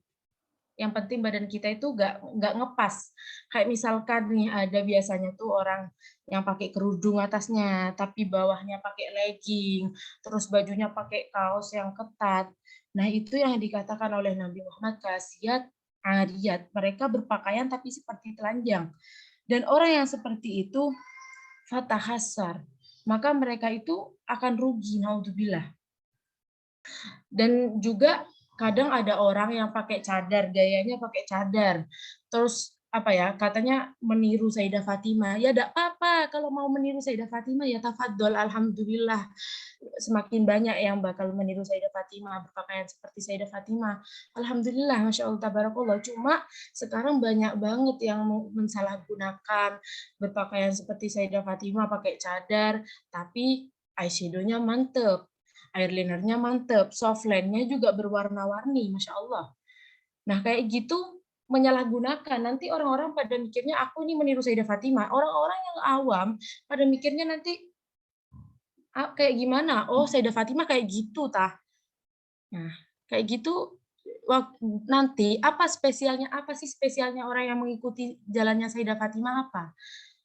Yang penting badan kita itu nggak ngepas. Kayak misalkan nih, ada biasanya tuh orang yang pakai kerudung atasnya, tapi bawahnya pakai legging, terus bajunya pakai kaos yang ketat. Nah, itu yang dikatakan oleh Nabi Muhammad kasiyat ariyat. Mereka berpakaian tapi seperti telanjang. Dan orang yang seperti itu fatahasar. maka mereka itu akan rugi, naudzubillah. Dan juga kadang ada orang yang pakai cadar, gayanya pakai cadar, terus apa ya, katanya meniru Sayyidah Fatimah. Ya enggak apa-apa, kalau mau meniru Sayyidah Fatimah ya tafadhol, alhamdulillah. Semakin banyak yang bakal meniru Sayyidah Fatimah, berpakaian seperti Sayyidah Fatimah. Alhamdulillah, Masya Allah, tabarakallah. Cuma sekarang banyak banget yang mensalahgunakan berpakaian seperti Sayyidah Fatimah, pakai cadar, tapi eyeshadow-nya mantep, eyeliner-nya mantep, softline-nya juga berwarna-warni, Masya Allah. Nah, kayak gitu menyalahgunakan. Nanti orang-orang pada mikirnya aku ini meniru Sayyidah Fatimah. Orang-orang yang awam pada mikirnya nanti kayak gimana? Oh, Sayyidah Fatimah kayak gitu tah. Nah, kayak gitu nanti apa sih spesialnya orang yang mengikuti jalannya Sayyidah Fatimah apa?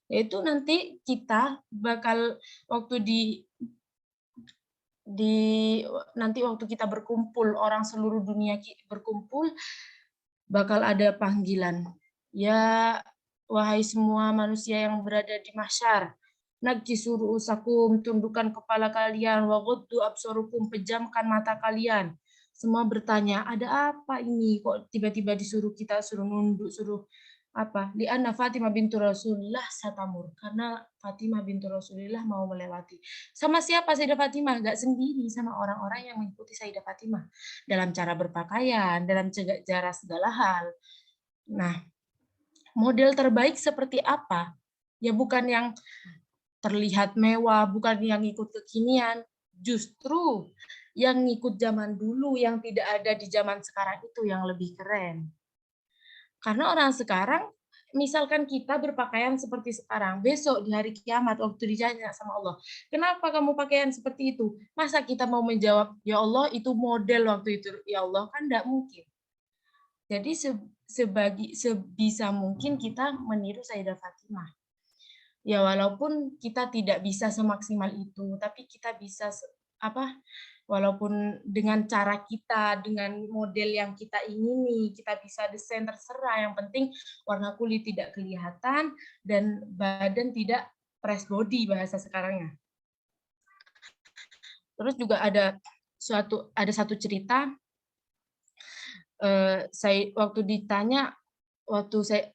Yaitu nanti kita bakal waktu nanti waktu kita berkumpul, orang seluruh dunia berkumpul, bakal ada panggilan. Ya, wahai semua manusia yang berada di mahsyar, nakisur usakum, tundukkan kepala kalian, waghuddu absarukum, pejamkan mata kalian. Semua bertanya, ada apa ini? Kok tiba-tiba disuruh kita suruh nunduk, suruh apa? Li'anna Fatimah bintu Rasulullah satamur. Karena Fatimah bintu Rasulullah mau melewati. Sama siapa Sayyidah Fatimah? Enggak sendiri, sama orang-orang yang mengikuti Sayyidah Fatimah. Dalam cara berpakaian, dalam cara segala hal. Nah, model terbaik seperti apa? Ya bukan yang terlihat mewah, bukan yang ikut kekinian. Justru yang ngikut zaman dulu, yang tidak ada di zaman sekarang itu yang lebih keren. Karena orang sekarang, misalkan kita berpakaian seperti sekarang, besok di hari kiamat waktu ditanya sama Allah, kenapa kamu pakaian seperti itu? Masa kita mau menjawab, ya Allah itu model waktu itu, ya Allah, kan enggak mungkin. Jadi sebisa mungkin kita meniru Sayyidah Fatimah. Ya walaupun kita tidak bisa semaksimal itu, tapi kita bisa walaupun dengan cara kita, dengan model yang kita ingini, kita bisa desain terserah. Yang penting warna kulit tidak kelihatan dan badan tidak press body bahasa sekarangnya. Terus juga ada satu cerita, saya waktu ditanya,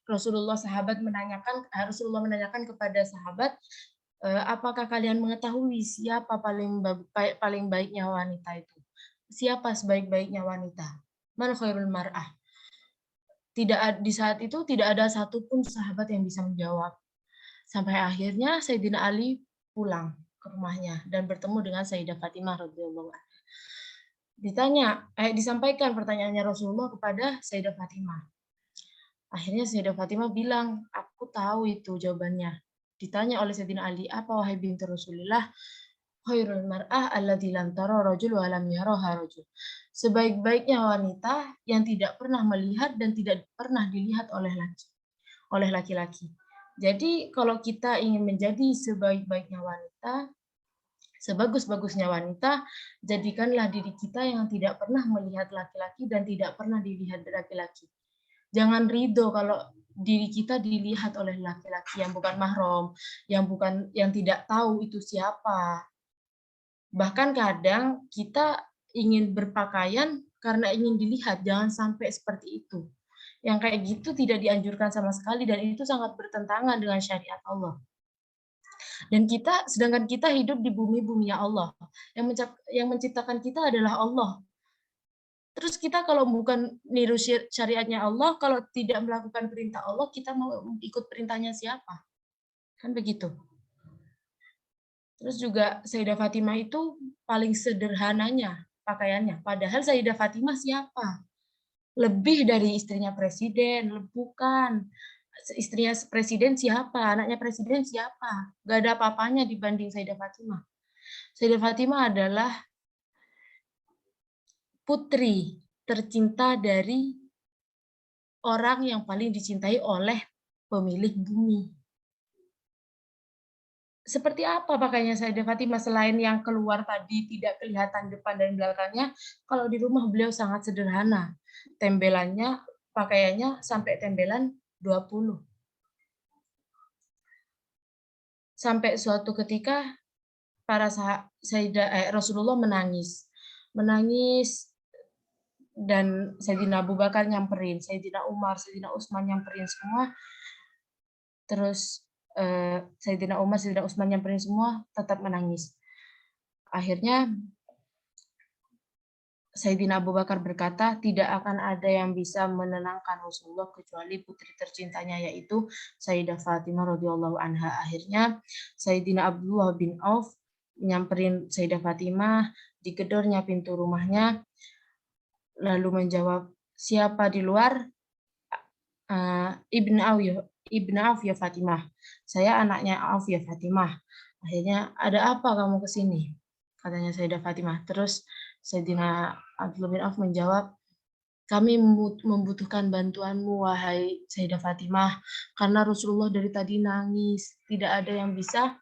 Rasulullah menanyakan kepada sahabat, apakah kalian mengetahui siapa paling baiknya wanita itu? Siapa sebaik-baiknya wanita? Man khairul mar'ah? Di saat itu tidak ada satupun sahabat yang bisa menjawab. Sampai akhirnya Sayyidina Ali pulang ke rumahnya dan bertemu dengan Sayyidah Fatimah radhiyallahu anha. Disampaikan pertanyaannya Rasulullah kepada Sayyidah Fatimah. Akhirnya Sayyidah Fatimah bilang, aku tahu itu jawabannya. Ditanya oleh Sayyidina Ali, apa wahai binti Rasulullah? Khairul mar'ah allati lam tara rajul wa lam yaraha rajul. Sebaik-baiknya wanita yang tidak pernah melihat dan tidak pernah dilihat oleh laki-laki. Jadi kalau kita ingin menjadi sebaik-baiknya wanita, sebagus-bagusnya wanita, jadikanlah diri kita yang tidak pernah melihat laki-laki dan tidak pernah dilihat laki-laki. Jangan ridho kalau diri kita dilihat oleh laki-laki yang bukan mahram, yang tidak tahu itu siapa. Bahkan kadang kita ingin berpakaian karena ingin dilihat, jangan sampai seperti itu. Yang kayak gitu tidak dianjurkan sama sekali dan itu sangat bertentangan dengan syariat Allah. Dan sedangkan kita hidup di bumi-bumi Allah. Yang menciptakan kita adalah Allah. Terus kita kalau bukan niru syariatnya Allah, kalau tidak melakukan perintah Allah, kita mau ikut perintahnya siapa? Kan begitu. Terus juga Sayyidah Fatimah itu paling sederhananya pakaiannya. Padahal Sayyidah Fatimah siapa? Lebih dari istrinya presiden, bukan. Istrinya presiden siapa? Anaknya presiden siapa? Gak ada apa-apanya dibanding Sayyidah Fatimah. Sayyidah Fatimah adalah putri tercinta dari orang yang paling dicintai oleh pemilik bumi. Seperti apa pakaiannya Sayyidah Fatimah selain yang keluar tadi tidak kelihatan depan dan belakangnya? Kalau di rumah beliau sangat sederhana. Tembelannya, pakaiannya sampai tembelan 20. Sampai suatu ketika Rasulullah menangis dan Sayyidina Abu Bakar nyamperin, Sayyidina Umar, Sayyidina Utsman nyamperin semua. Terus Sayyidina Umar, Sayyidina Utsman nyamperin semua, tetap menangis. Akhirnya Sayyidina Abu Bakar berkata, tidak akan ada yang bisa menenangkan Rasulullah kecuali putri tercintanya, yaitu Sayyidah Fatimah radhiyallahu anha. Akhirnya Sayyidina Abdullah bin Auf nyamperin Sayyidah Fatimah, digedornya pintu rumahnya, lalu menjawab, siapa di luar? Ibn Auf ya Fatimah. Saya anaknya Auf ya Fatimah. Akhirnya, ada apa kamu ke sini? Katanya Sayyidah Fatimah. Terus Sayyidina Abdullah bin Auf menjawab, kami membutuhkan bantuanmu, wahai Sayyidah Fatimah, karena Rasulullah dari tadi nangis, tidak ada yang bisa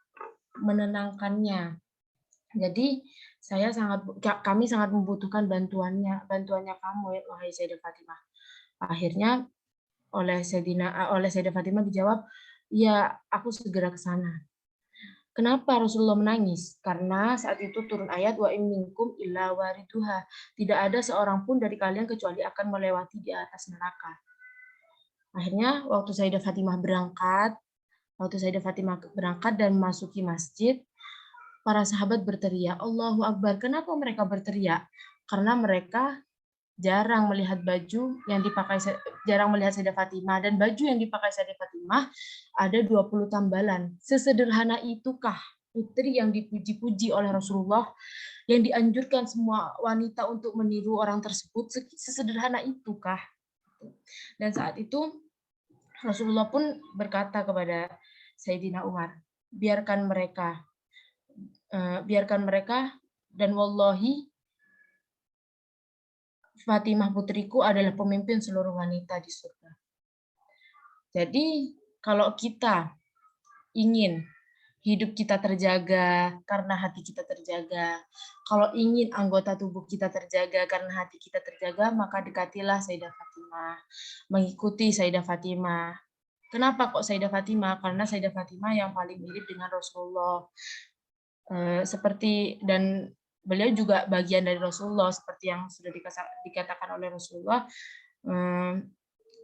menenangkannya. Jadi kami sangat membutuhkan bantuannya kamu, wahai Sayyidah Fatimah. Akhirnya oleh Sayyidah Fatimah dijawab, ya aku segera ke sana. Kenapa Rasulullah menangis? Karena saat itu turun ayat wa in minkum illa wariduha. Tidak ada seorang pun dari kalian kecuali akan melewati di atas neraka. Akhirnya waktu Sayyidah Fatimah berangkat dan memasuki masjid, para sahabat berteriak, Allahu Akbar. Kenapa mereka berteriak? Karena mereka jarang melihat Sayyidah Fatimah, dan baju yang dipakai Sayyidah Fatimah ada 20 tambalan. Sesederhana itukah putri yang dipuji-puji oleh Rasulullah, yang dianjurkan semua wanita untuk meniru orang tersebut? Sesederhana itukah? Dan saat itu Rasulullah pun berkata kepada Sayyidina Umar, biarkan mereka, dan wallahi Fatimah putriku adalah pemimpin seluruh wanita di surga. Jadi, kalau kita ingin hidup kita terjaga karena hati kita terjaga, kalau ingin anggota tubuh kita terjaga karena hati kita terjaga, maka dekatilah Sayyidah Fatimah, mengikuti Sayyidah Fatimah. Kenapa kok Sayyidah Fatimah? Karena Sayyidah Fatimah yang paling mirip dengan Rasulullah. Dan beliau juga bagian dari Rasulullah, seperti yang sudah dikatakan oleh Rasulullah,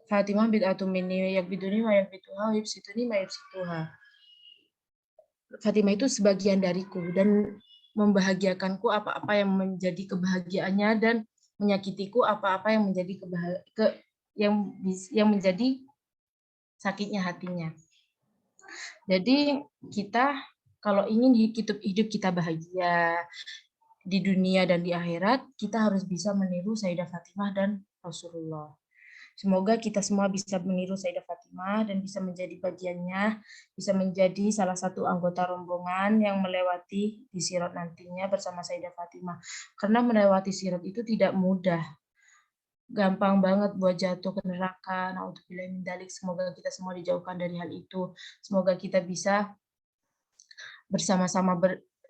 Fatimah bid'atun minni yakbiduni wa yakbiduha wa yubsituni ma yubsituha. Fatimah itu sebagian dariku dan membahagiakanku apa-apa yang menjadi kebahagiaannya, dan menyakitiku apa-apa yang menjadi yang menjadi sakitnya hatinya. Jadi kita kalau ingin hidup kita bahagia di dunia dan di akhirat, kita harus bisa meniru Sayyidah Fatimah dan Rasulullah. Semoga kita semua bisa meniru Sayyidah Fatimah dan bisa menjadi bagiannya, bisa menjadi salah satu anggota rombongan yang melewati di Sirat nantinya bersama Sayyidah Fatimah. Karena melewati Sirat itu tidak mudah. Gampang banget buat jatuh ke neraka. Na'udzubillah min dzalik. Semoga kita semua dijauhkan dari hal itu. Semoga kita bisa bersama-sama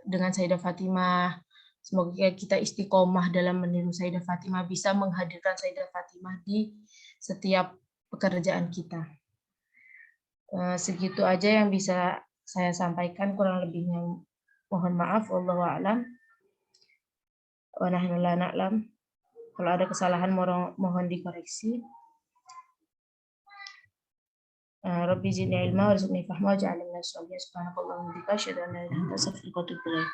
dengan Sayyidah Fatimah. Semoga kita istiqomah dalam meniru Sayyidah Fatimah, bisa menghadirkan Sayyidah Fatimah di setiap pekerjaan kita. Segitu aja yang bisa saya sampaikan, kurang lebihnya mohon maaf. Wallahu a'lam wa nahnu la na'lam. Kalau ada kesalahan mohon dikoreksi. Rabbi zidni ilma warzuqni fahma waj'alni minas sholihin. Subhanakallahumma wa bihamdika asyhadu an la ilaha illa anta astaghfiruka wa atubu ilaik.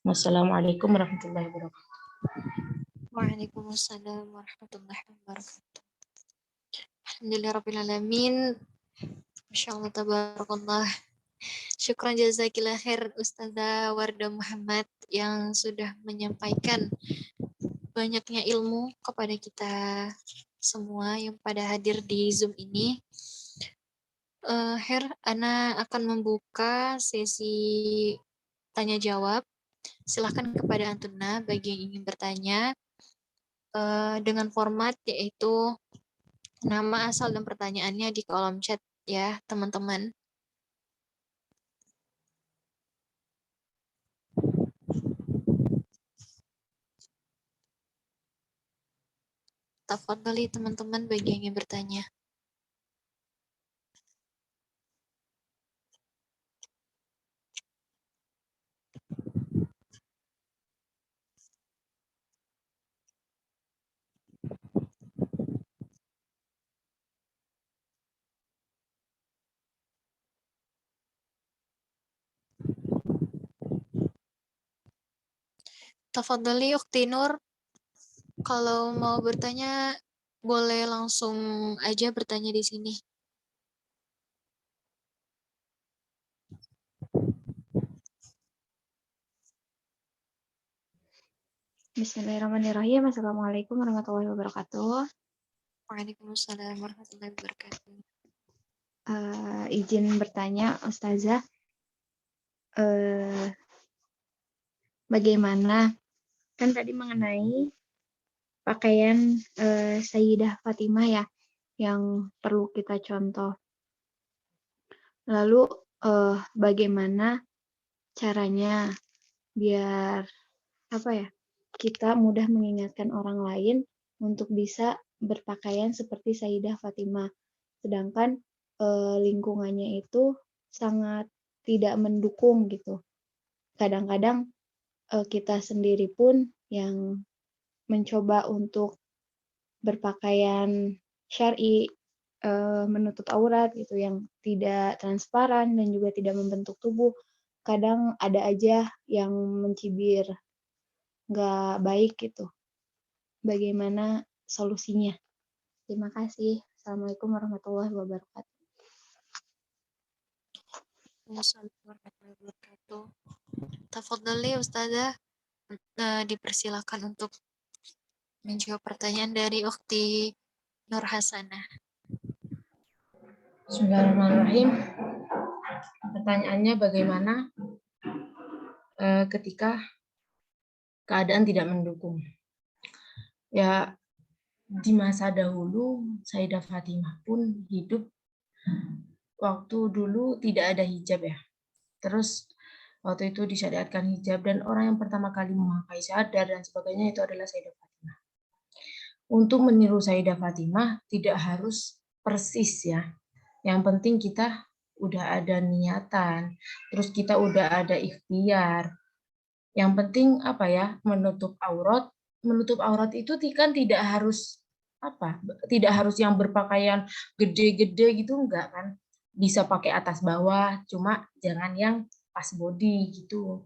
Wassalamualaikum warahmatullahi wabarakatuh. Waalaikumsalam warahmatullahi wabarakatuh. Alhamdulillahirabbil alamin. Masyaallah tabarakallah. Syukran jazakillah khair Ustazah Wardah Muhammad yang sudah menyampaikan banyaknya ilmu kepada kita semua yang pada hadir di Zoom ini. Ana akan membuka sesi tanya jawab. Silahkan kepada Antuna bagi yang ingin bertanya dengan format yaitu nama, asal, dan pertanyaannya di kolom chat ya teman-teman. Tafadhali teman-teman bagi yang ingin bertanya. Tafadhali Ukhti Nur, kalau mau bertanya boleh langsung aja bertanya di sini. Bismillahirrahmanirrahim. Assalamualaikum warahmatullahi wabarakatuh. Waalaikumsalam warahmatullahi wabarakatuh. Izin bertanya, Ustazah, bagaimana kan tadi mengenai pakaian Sayyidah Fatimah ya, yang perlu kita contoh. Lalu bagaimana caranya biar kita mudah mengingatkan orang lain untuk bisa berpakaian seperti Sayyidah Fatimah, sedangkan lingkungannya itu sangat tidak mendukung gitu. Kadang-kadang kita sendiri pun yang mencoba untuk berpakaian syar'i, menutup aurat gitu, yang tidak transparan dan juga tidak membentuk tubuh, kadang ada aja yang mencibir nggak baik gitu. Bagaimana solusinya? Terima kasih. Assalamualaikum warahmatullahi wabarakatuh. Wassalamualaikum warahmatullahi wabarakatuh. Tafadhali Ustazah, dipersilakan untuk menjawab pertanyaan dari Ukhti Nur Hasanah. Bismillahirrahmanirrahim. Pertanyaannya bagaimana ketika keadaan tidak mendukung? Ya, di masa dahulu Sayyidah Fatimah pun hidup waktu dulu tidak ada hijab ya. Terus waktu itu disyariatkan hijab dan orang yang pertama kali memakai cadar dan sebagainya itu adalah Sayyidah Fatimah. Untuk meniru Sayyidah Fatimah tidak harus persis ya. Yang penting kita udah ada niatan, terus kita udah ada ikhtiar. Yang penting apa ya, menutup aurat. Menutup aurat itu kan tidak harus tidak harus yang berpakaian gede-gede gitu, enggak kan. Bisa pakai atas bawah, cuma jangan yang pas body gitu.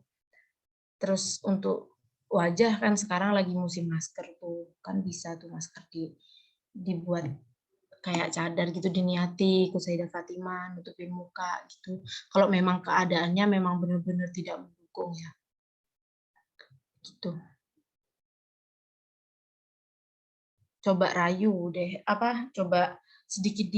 Terus untuk wajah kan sekarang lagi musim masker tuh, kan bisa tuh masker dibuat kayak cadar gitu, diniati ke Sayyidah Fatimah, nutupin muka gitu. Kalau memang keadaannya memang benar-benar tidak mendukung ya. Gitu. Coba rayu deh, coba sedikit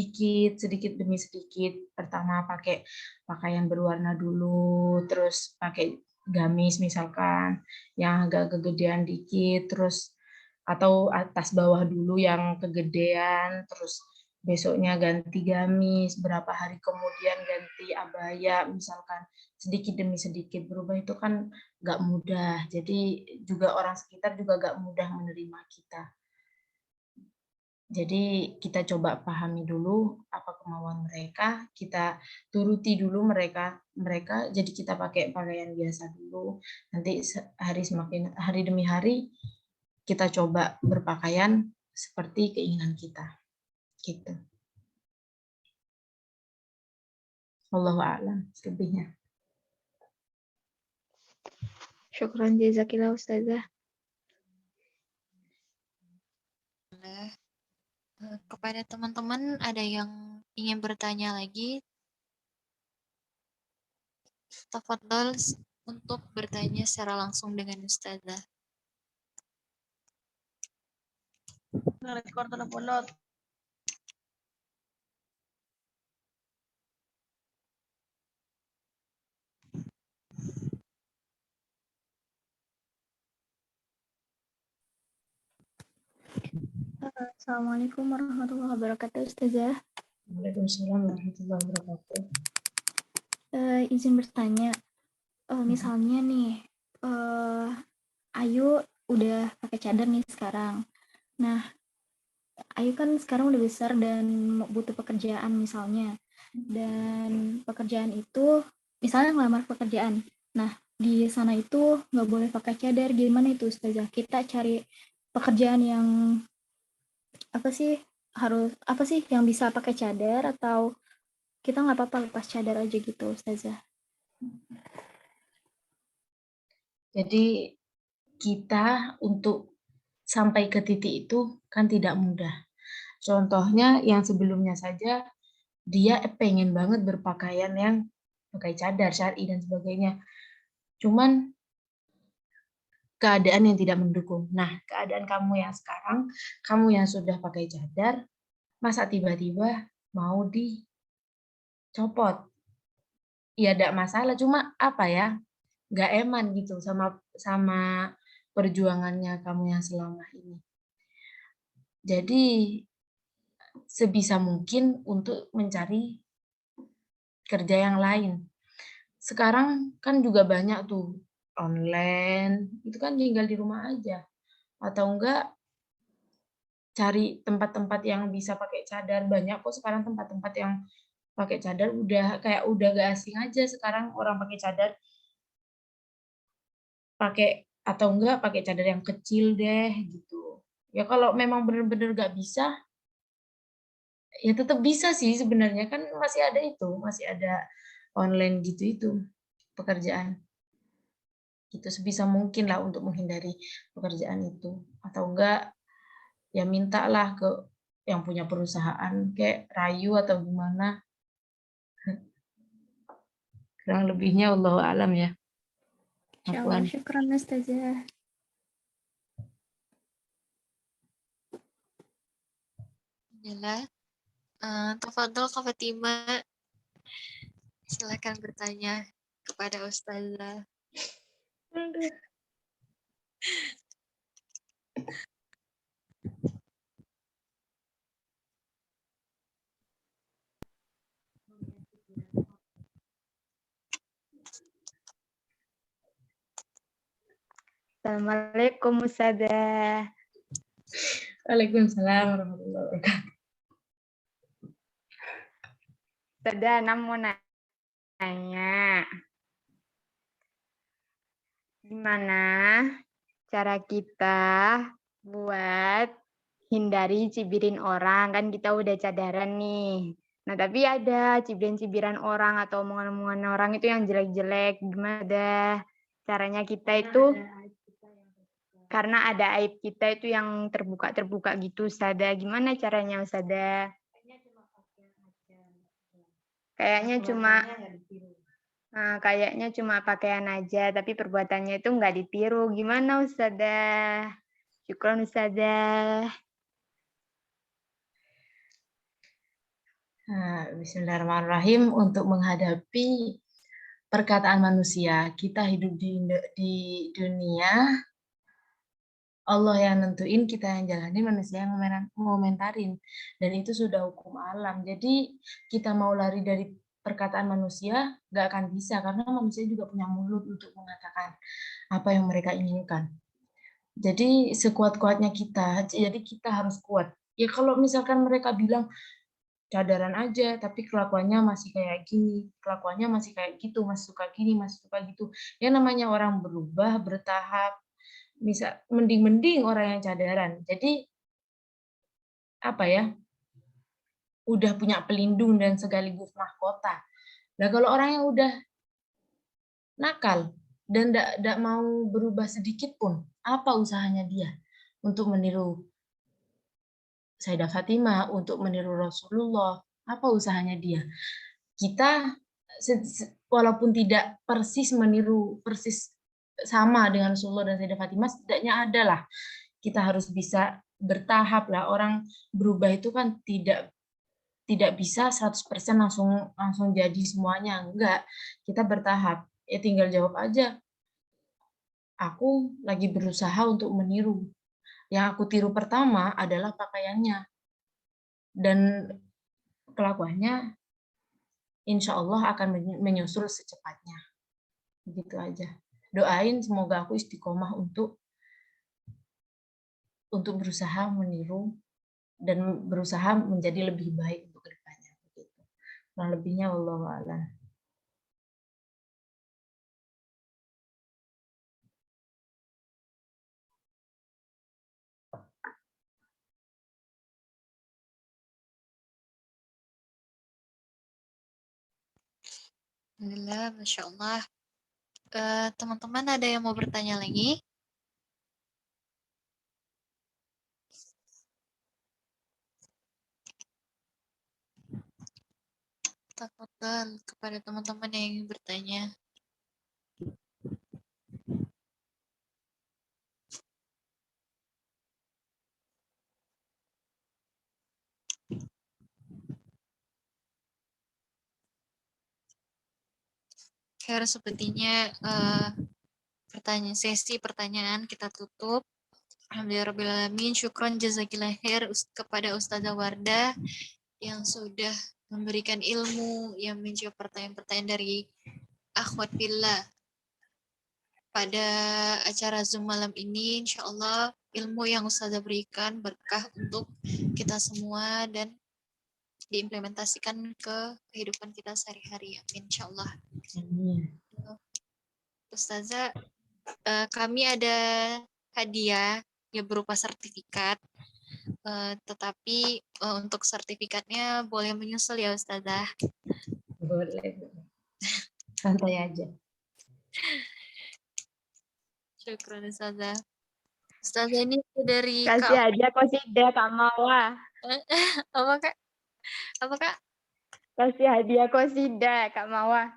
demi sedikit. Pertama pakai pakaian berwarna dulu, terus pakai gamis misalkan yang agak kegedean dikit, terus atau atas bawah dulu yang kegedean, terus besoknya ganti gamis, berapa hari kemudian ganti abaya misalkan. Sedikit demi sedikit berubah itu kan nggak mudah, jadi juga orang sekitar juga nggak mudah menerima kita. Jadi kita coba pahami dulu apa kemauan mereka, kita turuti dulu mereka, jadi kita pakai pakaian biasa dulu. Nanti hari demi hari kita coba berpakaian seperti keinginan kita. Gitu. Wallahu a'lam selebihnya. Syukran jazakillah Ustazah. Kepada teman-teman ada yang ingin bertanya lagi? Tafadhol untuk bertanya secara langsung dengan Ustazah. Assalamualaikum warahmatullahi wabarakatuh, Ustazah. Waalaikumsalam warahmatullahi wabarakatuh. Izin bertanya, misalnya nih, Ayu udah pakai cadar nih sekarang. Nah, Ayu kan sekarang udah besar dan butuh pekerjaan misalnya. Dan pekerjaan itu, misalnya ngelamar pekerjaan. Nah, di sana itu nggak boleh pakai cadar. Gimana itu, Ustazah? Kita cari pekerjaan yang apa sih yang bisa pakai cadar, atau kita nggak apa-apa lepas cadar aja gitu, Ustazah? Jadi kita untuk sampai ke titik itu kan tidak mudah. Contohnya yang sebelumnya saja dia pengen banget berpakaian yang pakai cadar, syar'i dan sebagainya. Cuman keadaan yang tidak mendukung. Nah, keadaan kamu yang sekarang, kamu yang sudah pakai cadar, masa tiba-tiba mau dicopot? Ya tidak masalah, cuma apa ya, nggak eman gitu sama perjuangannya kamu yang selama ini. Jadi sebisa mungkin untuk mencari kerja yang lain. Sekarang kan juga banyak tuh online, itu kan tinggal di rumah aja. Atau enggak cari tempat-tempat yang bisa pakai cadar. Banyak kok sekarang tempat-tempat yang pakai cadar udah gak asing aja sekarang orang pakai cadar. Atau enggak pakai cadar yang kecil deh gitu. Ya kalau memang benar-benar gak bisa, ya tetap bisa sih sebenarnya kan masih ada online gitu itu pekerjaan. Itu sebisa mungkin lah untuk menghindari pekerjaan itu. Atau enggak ya mintalah ke yang punya perusahaan kayak Rayu atau gimana. Kurang lebihnya wallahu alam ya. Insyaallah, Afwan. syukran Ustazah. Alhamdulillah. Tafadhol Kak Fatima, silakan bertanya kepada Ustazah. Assalamualaikum Ustazah. Waalaikumsalam warahmatullahi wabarakatuh. Ustazah, Ana mau nanya. Gimana cara kita buat hindari cibirin orang? Kan kita udah cadaran nih. Nah, tapi ada cibiran-cibiran orang atau omongan-omongan orang itu yang jelek-jelek. Gimana caranya kita itu? Karena ada aib kita itu yang terbuka-terbuka gitu, Ustazah. Gimana caranya, Ustazah? Kayaknya cuma pakaian aja, tapi perbuatannya itu nggak ditiru. Gimana, Ustazah? Syukron, Ustazah. Nah, bismillahirrahmanirrahim. Untuk menghadapi perkataan manusia, kita hidup di dunia, Allah yang nentuin, kita yang jalanin, manusia yang ngomentarin. Dan itu sudah hukum alam. Jadi kita mau lari dari perkataan manusia, nggak akan bisa. Karena manusia juga punya mulut untuk mengatakan apa yang mereka inginkan. Jadi sekuat-kuatnya kita, jadi kita harus kuat. Ya kalau misalkan mereka bilang, cadaran aja, tapi kelakuannya masih kayak gini, kelakuannya masih kayak gitu, masih suka gini, masih suka gitu. Ya namanya orang berubah, bertahap, mending orang yang cadaran. Jadi apa ya? Udah punya pelindung dan sekaligus mahkota. Nah, kalau orang yang udah nakal dan tidak mau berubah sedikit pun, apa usahanya dia untuk meniru Sayyidah Fatimah, untuk meniru Rasulullah? Apa usahanya dia? Kita walaupun tidak persis meniru persis sama dengan Rasulullah dan Sayyidah Fatimah, setidaknya adalah kita harus bisa bertahap lah. Orang berubah itu kan tidak bisa 100% langsung jadi semuanya, enggak. Kita bertahap. Ya tinggal jawab aja. Aku lagi berusaha untuk meniru. Yang aku tiru pertama adalah pakaiannya. Dan kelakuannya insya Allah akan menyusul secepatnya. Begitu aja. Doain semoga aku istiqomah untuk berusaha meniru dan berusaha menjadi lebih baik untuk kedepannya. Begitu. Kurang lebihnya wallahu a'lam. Alhamdulillah, Masya Allah. Teman-teman ada yang mau bertanya lagi? Tafadhal kepada teman-teman yang ingin bertanya. Khair, sepertinya sesi pertanyaan kita tutup. Alhamdulillahirrahmanirrahim. Syukron jazakillah khair kepada Ustazah Wardah yang sudah memberikan ilmu, yang menjawab pertanyaan-pertanyaan dari akhwat fillah pada acara Zoom malam ini. Insya Allah ilmu yang Ustazah berikan berkah untuk kita semua dan diimplementasikan ke kehidupan kita sehari-hari. Amin. Insya Allah. Ustazah, kami ada hadiah ya berupa sertifikat, tetapi untuk sertifikatnya boleh menyusul ya Ustazah. Boleh. Santai aja. Syukran Ustazah. Ustazah ini dari Kasih aja qasidah Kak Mawa. Apa Kak? Apa Kak? Kasih hadiah qasidah Kak Mawa.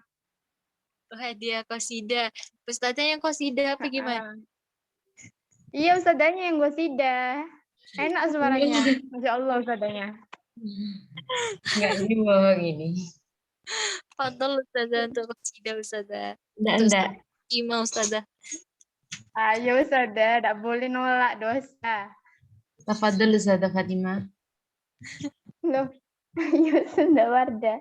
Hadiah qasidah. Ustazah yang qasidah apa gimana? Iya, ustazahnya yang qasidah. Enak suaranya. Masya Allah ustazahnya. Enggak dibawa gini. Fadol Ustazah untuk qasidah Ustazah. Enggak. Ima Ustazah. Ayo ustazah, tidak boleh nolak dosa. Tafadhal Ustazah Fatimah. Loh, ayo Ustazah Wardah.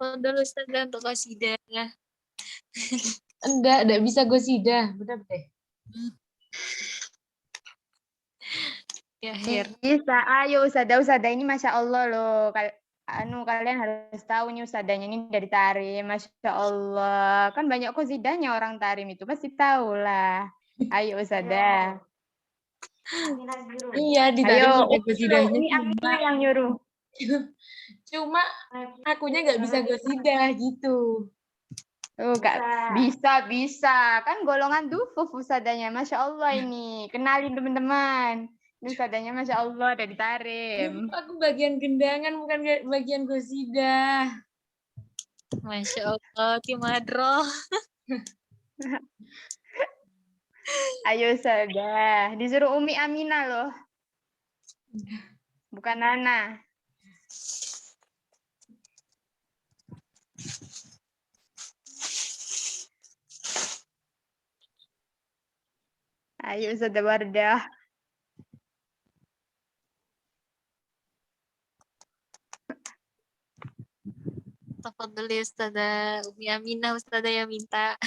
Fadol Ustazah untuk qasidahnya. Enggak bisa qasidah. Benar deh. Ya, Khair. Bisa, ayo ustazah ini Masya Allah loh. Kalian harus tahu nih ustazahnya ini dari Tarim. Masya Allah. Kan banyak qasidahnya orang Tarim itu. Pasti tahu lah. Ayo ustazah. Iya, di Tarim ada qasidahnya. Ini aku yang nyuruh. Cuma akunya nggak bisa qasidah gitu. Oh, Kak. Bisa. Kan golongan dufuf ustazahnya. Masya Allah ini. Kenalin teman-teman. Ini ustazahnya Masya Allah dari Tarim. Aku bagian gendangan, bukan bagian qasidah. Masya Allah, Timadro. Ayo ustazah. Disuruh Umi Aminah loh. Bukan Nana. Ayo Ustazah Wardah. Tafadhol ya Ustazah. Umi Aminah Ustazah yang minta.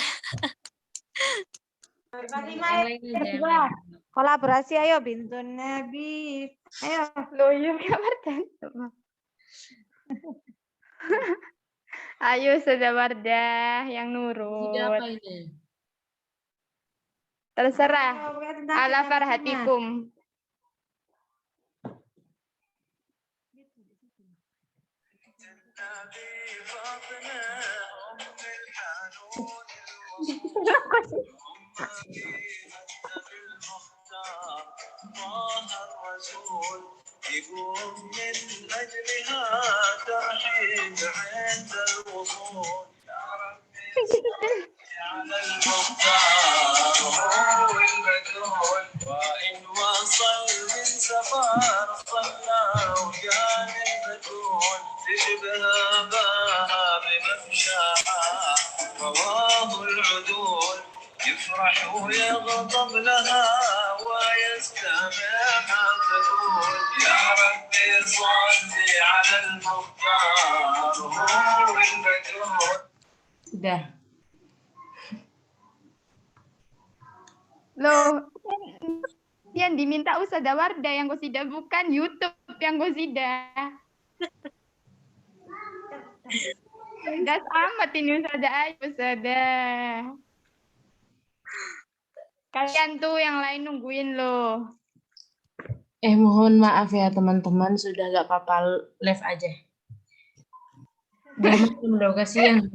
Kolaborasi ayo Bintun Nabi. Ayo. Loh, yuk Wardah. Ayo Ustazah Wardah yang nurut. Apa ini? Terserah. Ala farhatikum. يقوم من أجلها ترحيب عند الوصول يا ربي على المختار هو المدعون وإن وصل من سفر صلى وكان البتول تشبه باها بممشاها رواه العدول يفرح ويغضب لها ويستمع ما تقول يا ربي صل على المختار هو المدعون. Sudah. Loh, yang diminta Ustazah Wardah yang qasidah, bukan YouTube yang qasidah. Das amat ini Ustazah. Ayo Ustazah. Kalian tuh yang lain nungguin loh. Mohon maaf ya teman-teman, sudah gak apa-apa, live aja. Udah kasihan.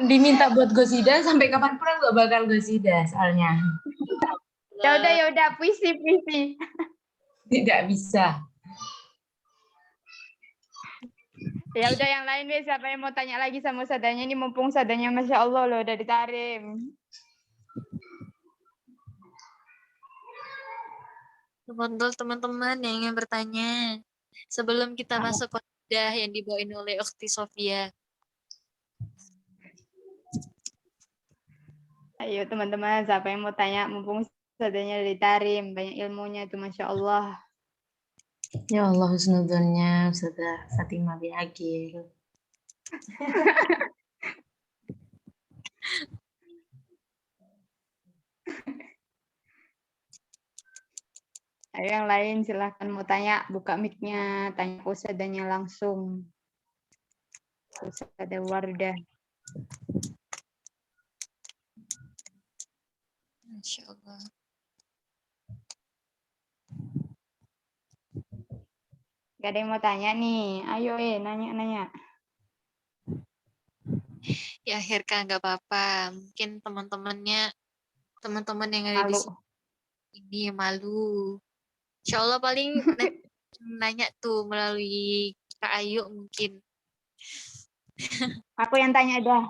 Diminta buat qasidah sampai kapanpun gak bakal qasidah soalnya. Ya udah, puisi. Tidak bisa. Ya udah yang lain deh, siapa yang mau tanya lagi sama ustadzanya ini mumpung ustadzanya Masya Allah loh udah ditarim. Untuk teman-teman yang ingin bertanya sebelum kita masuk qasidah yang dibawain oleh Ukhti Sofia. Ayo teman-teman, siapa yang mau tanya mumpung ustadzanya udah ditarim, banyak ilmunya tuh Masya Allah. Ya Allah husnudzonnya Ustazah Fatimah bin Agil. Ayo yang lain silahkan mau tanya, buka mic-nya, tanya ke ustadzanya langsung. Ustadzah Wardah. Masya Allah. Gak ada yang mau tanya nih, ayo nanya. Ya akhirnya nggak apa-apa. Mungkin teman-teman yang ada di Malu. sini ini malu. Insya Allah paling nanya tuh melalui Kak Ayu mungkin. Aku yang tanya dah.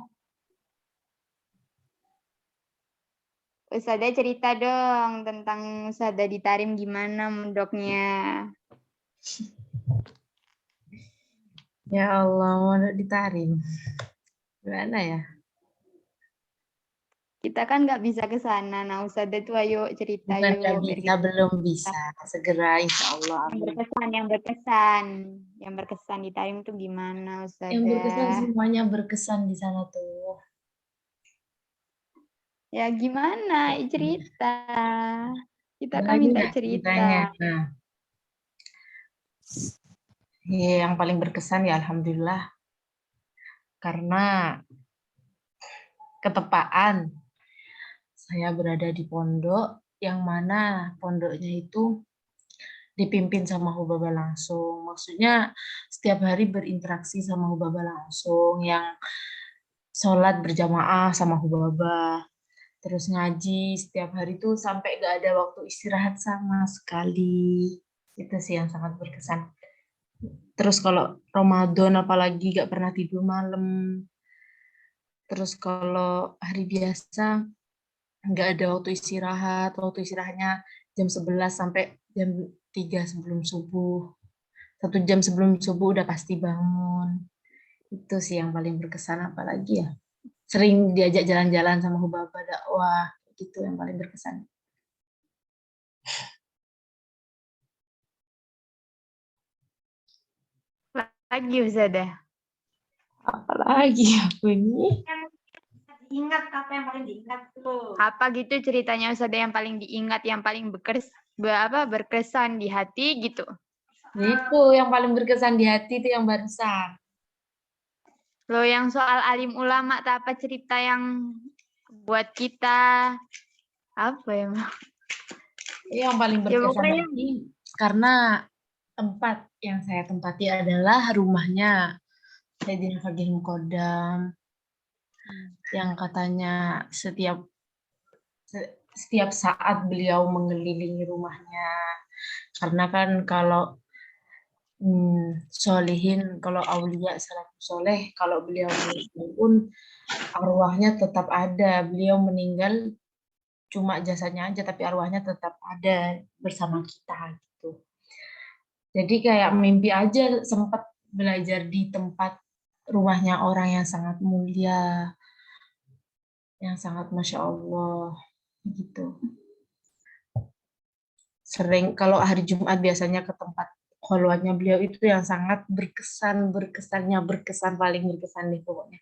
Ustadzah cerita dong tentang Ustadzah ditarim gimana mondoknya. Ya Allah mau ditarim. Gimana ya? Kita kan nggak bisa ke sana. Nah, Ustadzah tuh ayo cerita Bukan yuk. nggak biar bisa, belum bisa. Segera insya Allah. yang berkesan ditarim tuh gimana Yang berkesan Ustadzah? semuanya berkesan di sana tuh. Ya gimana? Cerita. Kita Ada kan lagi minta nggak ceritanya? cerita. Nah, ya, yang paling berkesan ya Alhamdulillah. Karena ketepaan saya berada di pondok yang mana pondoknya itu dipimpin sama Hubaba langsung. Maksudnya setiap hari berinteraksi sama Hubaba langsung, yang sholat berjamaah sama Hubaba, terus ngaji setiap hari tuh sampai gak ada waktu istirahat sama sekali. Itu sih yang sangat berkesan. Terus kalau Ramadan apalagi gak pernah tidur malam. Terus kalau hari biasa nggak ada waktu istirahatnya jam 11 sampai jam 3 sebelum subuh. 1 jam sebelum subuh udah pasti bangun. Itu sih yang paling berkesan, apalagi ya. Sering diajak jalan-jalan sama Hubaba dakwah, gitu yang paling berkesan. Lagi Ustadzah. Apalagi aku ini. Ingat apa yang paling diingat tuh? Apa gitu ceritanya Ustadzah yang paling diingat, yang paling berkesan di hati gitu. Itu yang paling berkesan di hati itu yang barusan. Loh yang soal alim ulama tak apa cerita yang buat kita apa ya? Yang paling Ya berkesan pokoknya lagi karena tempat yang saya tempati adalah rumahnya Sayyidina Fagih Muqaddam yang katanya setiap saat beliau mengelilingi rumahnya. Karena kan kalau solihin, kalau aulia salafus soleh, kalau beliau meninggal pun arwahnya tetap ada. Beliau meninggal cuma jasanya aja, tapi arwahnya tetap ada bersama kita gitu. Jadi kayak mimpi aja sempat belajar di tempat rumahnya orang yang sangat mulia, yang sangat Masya Allah gitu. Sering kalau hari Jumat biasanya ke tempat kholwatnya beliau itu yang sangat berkesan paling berkesan nih pokoknya.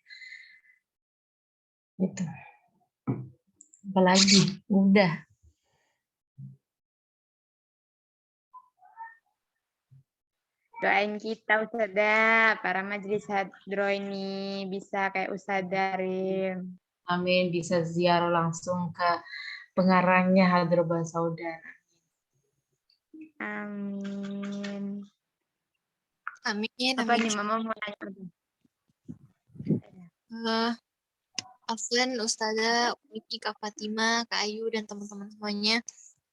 Gitu. Apalagi udah. doain kita Ustadzah, para majelis hadroh ini bisa kayak Ustadzah Rim. Amin, bisa ziarah langsung ke pengarangnya Hadroba Saudan. Amin. Amin. Apa nih Mama mau nanya lagi? Afwan, Ustazah, Umi, Kak Fatima, Kak Ayu, dan teman-teman semuanya.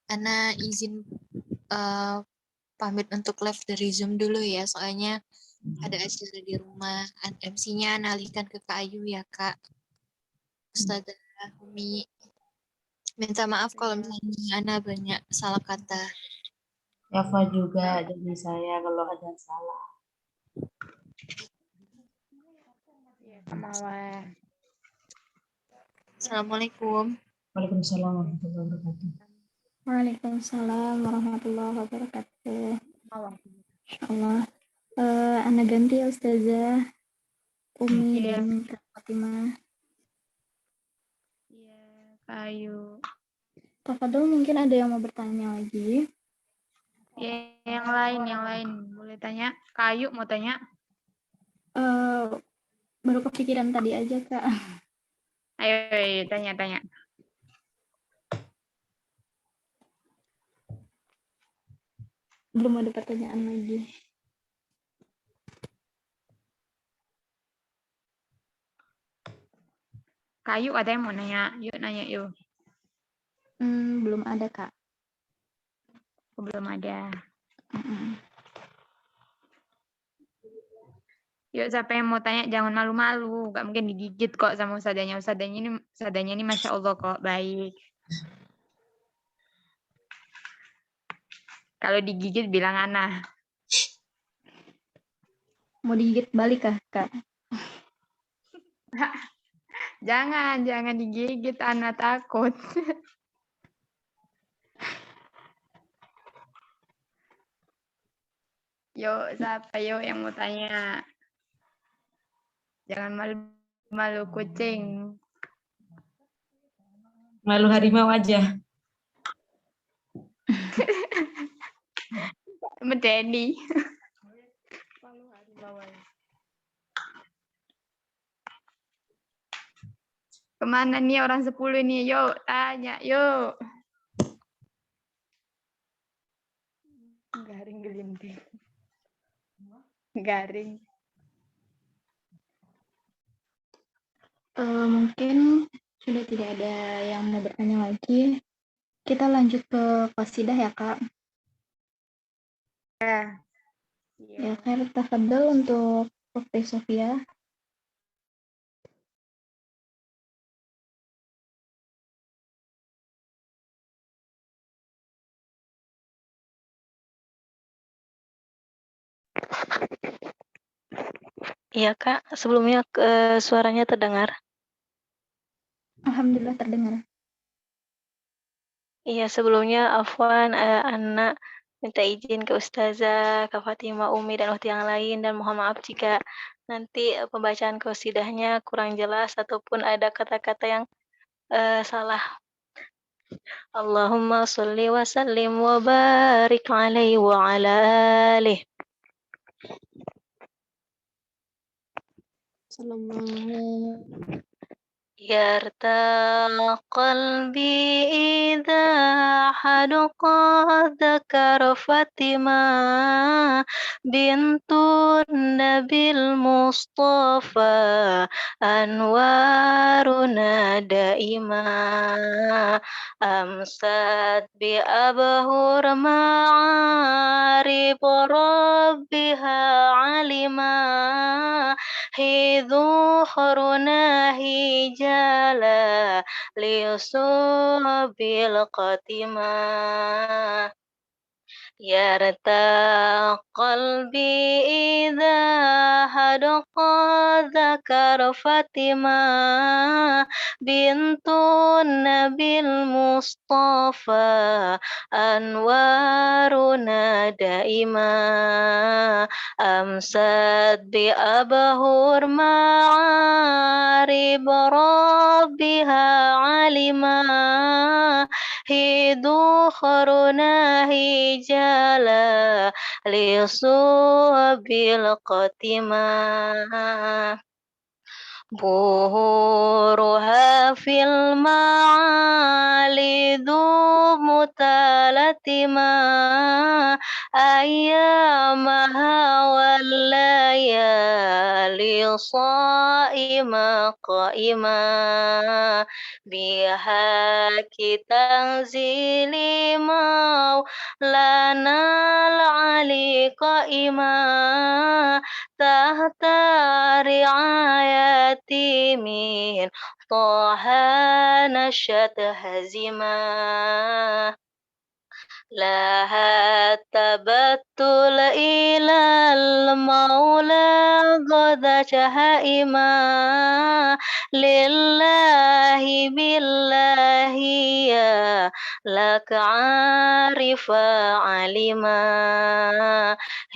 Ana izin pamit untuk live dari Zoom dulu ya, soalnya ada acara di rumah. MC-nya Ana alihkan ke Kak Ayu ya, Kak. Ustazah Umi. Minta maaf kalau misalnya Ana banyak salah kata. Eva juga dari saya kalau ada salah. Assalamualaikum. Waalaikumsalam warahmatullahi wabarakatuh. Waalaikumsalam warahmatullahi wabarakatuh. Insyaallah. Ana ganti ya Ustazah Umi dan Kak Fatimah. Iya, Kayu. Tafadhol, mungkin ada yang mau bertanya lagi. Ya, yang lain boleh tanya. Kayu mau tanya? Baru kepikiran tadi aja, Kak. Ayo tanya. Belum ada pertanyaan lagi. Kayu ada yang mau nanya? Yuk nanya yuk. Belum ada, Kak. Belum ada. Mm-mm. Yuk siapa yang mau tanya jangan malu-malu, gak mungkin digigit kok sama ustadzanya. Ustadzanya ini Masya Allah kok baik. Kalau digigit bilang Ana. Mau digigit balik kah, Kak? Jangan digigit, Ana takut. Yuk siapa yuk yang mau tanya? Jangan malu-malu kucing. Malu harimau aja. Medeni. Kemana nih orang 10 nih? Yuk tanya yuk. Garing gelinting. Garing. Mungkin sudah tidak ada yang mau bertanya lagi. Kita lanjut ke qasidah ya, Kak. Ya. Ya, khair tafadhol untuk Ukhti Sofia. Iya Kak, sebelumnya suaranya terdengar. Alhamdulillah terdengar. Iya, sebelumnya Afwan, Ana minta izin ke Ustazah, Kak Fatimah, Umi, dan waktu yang lain, dan mohon maaf jika nanti pembacaan qasidahnya kurang jelas ataupun ada kata-kata yang salah. Allahumma sholli wa sallim wa barik alaihi wa ala alihi. Sallallahu يرتاع قلبي إذا حدق ذكر فاطمة بنت النبي المصطفى أنوارنا دائما أمست بأبهر معارب ربها علما ظهرنا هجالا ليصوب القتما يرتاع قلبي إذا هدق ذكر فاطمة بنت النبي المصطفى أنوارنا دائما أمست بأبهر معارب ربها علما ذخرنا هجالا لصوب القتما ظهورها في المعالي ذو متلتما أيامها والليالي صائما قائما بحق تنزيل مولانا العلي قائما تحت رعايتي من طه نشأت هزما لها التبتل إلى المولى غدا شهائما لله بالله يا لك عارف علما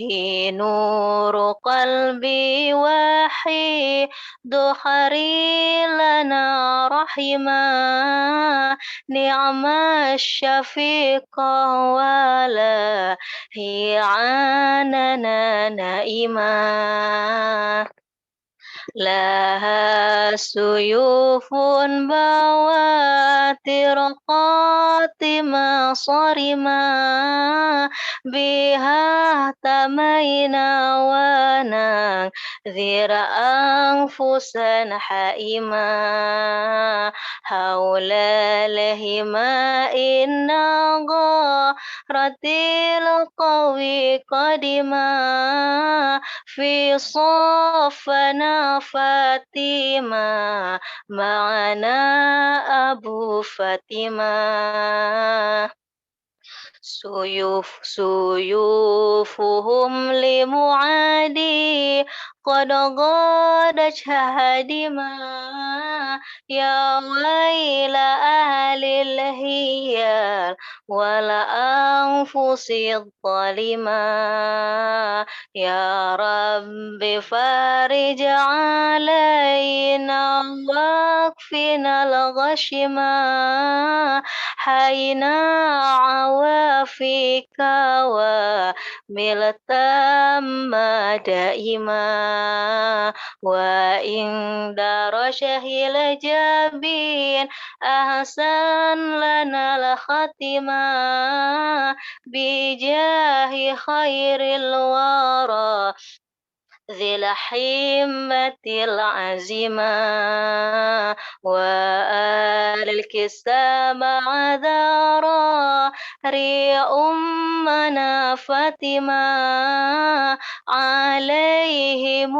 هي نور قلبي وحي دحري لنا رحما نعم الشفيق ولا هي عننا نائما لها سيوف بواتر قاتمة صارمة بها اهتمينا وننذر أنفسا حائما حول الهماء النغارة القوي قدما في صفنا فاطمة معنا أبو فاطمة سيوفهم لمعادي قد غادت هادما يا ويل أهل الهيال والأنفس الظالمة يا رب فارج علينا واكفنا الغشما حين عوافيك وملتم دائما وإن درشه الجبين أحسن لنا الختمة بجاه خير الورى ذي الحمة العزيمة وآل الكسام عذارا ري أمنا فاطمة عليهم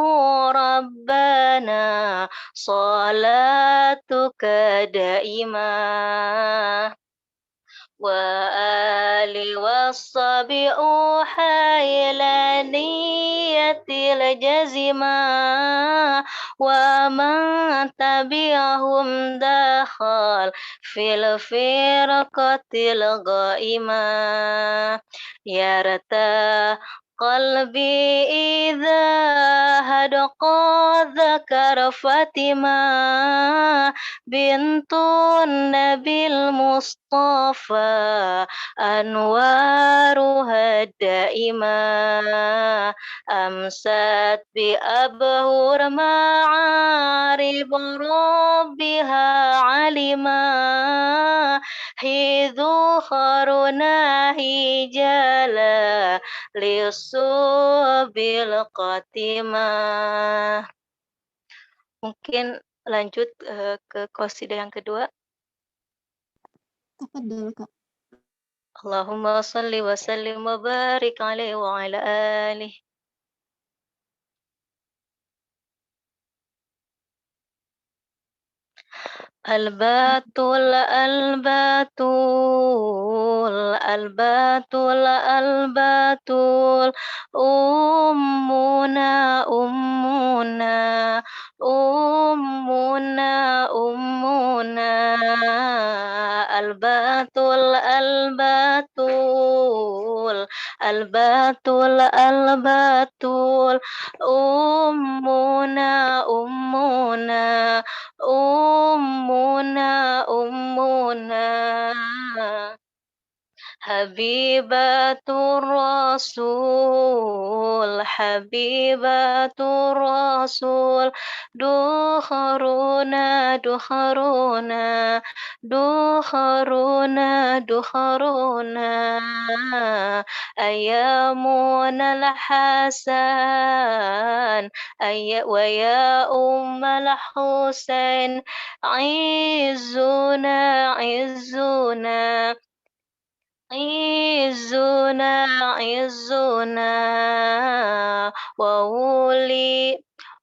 ربنا صلاتك دائما وآل والصحب أوحى إلى نية الجزمة ومن تبعهم دخل في الفرقة الغائمة يرتاح قلبي إذا هدقا ذكر فاطمة بنت النبي المصطفى أنوارها الدائمة أمست بأبهر معارب ربها علما حيث خرناه جلا للصوب القاتمة. Mungkin lanjut ke qasidah yang kedua. Tafadhol, Kak. Allahumma salli wa sallim wa barik alaihi wa ala alihi. Al-batul al-batul al-batul al-batul ummuna ummuna ummuna ummuna al-batul al-batul al-batul al-batul ummuna ummuna ummuna Habibatur Rasul, Habibatur Rasul, Dukharuna, Dukharuna, Dukharuna, Dukharuna, Ayamuna al-Hasan, wa ya Ummal Husain, Izzuna, Izzuna, Izzuna, Izzuna,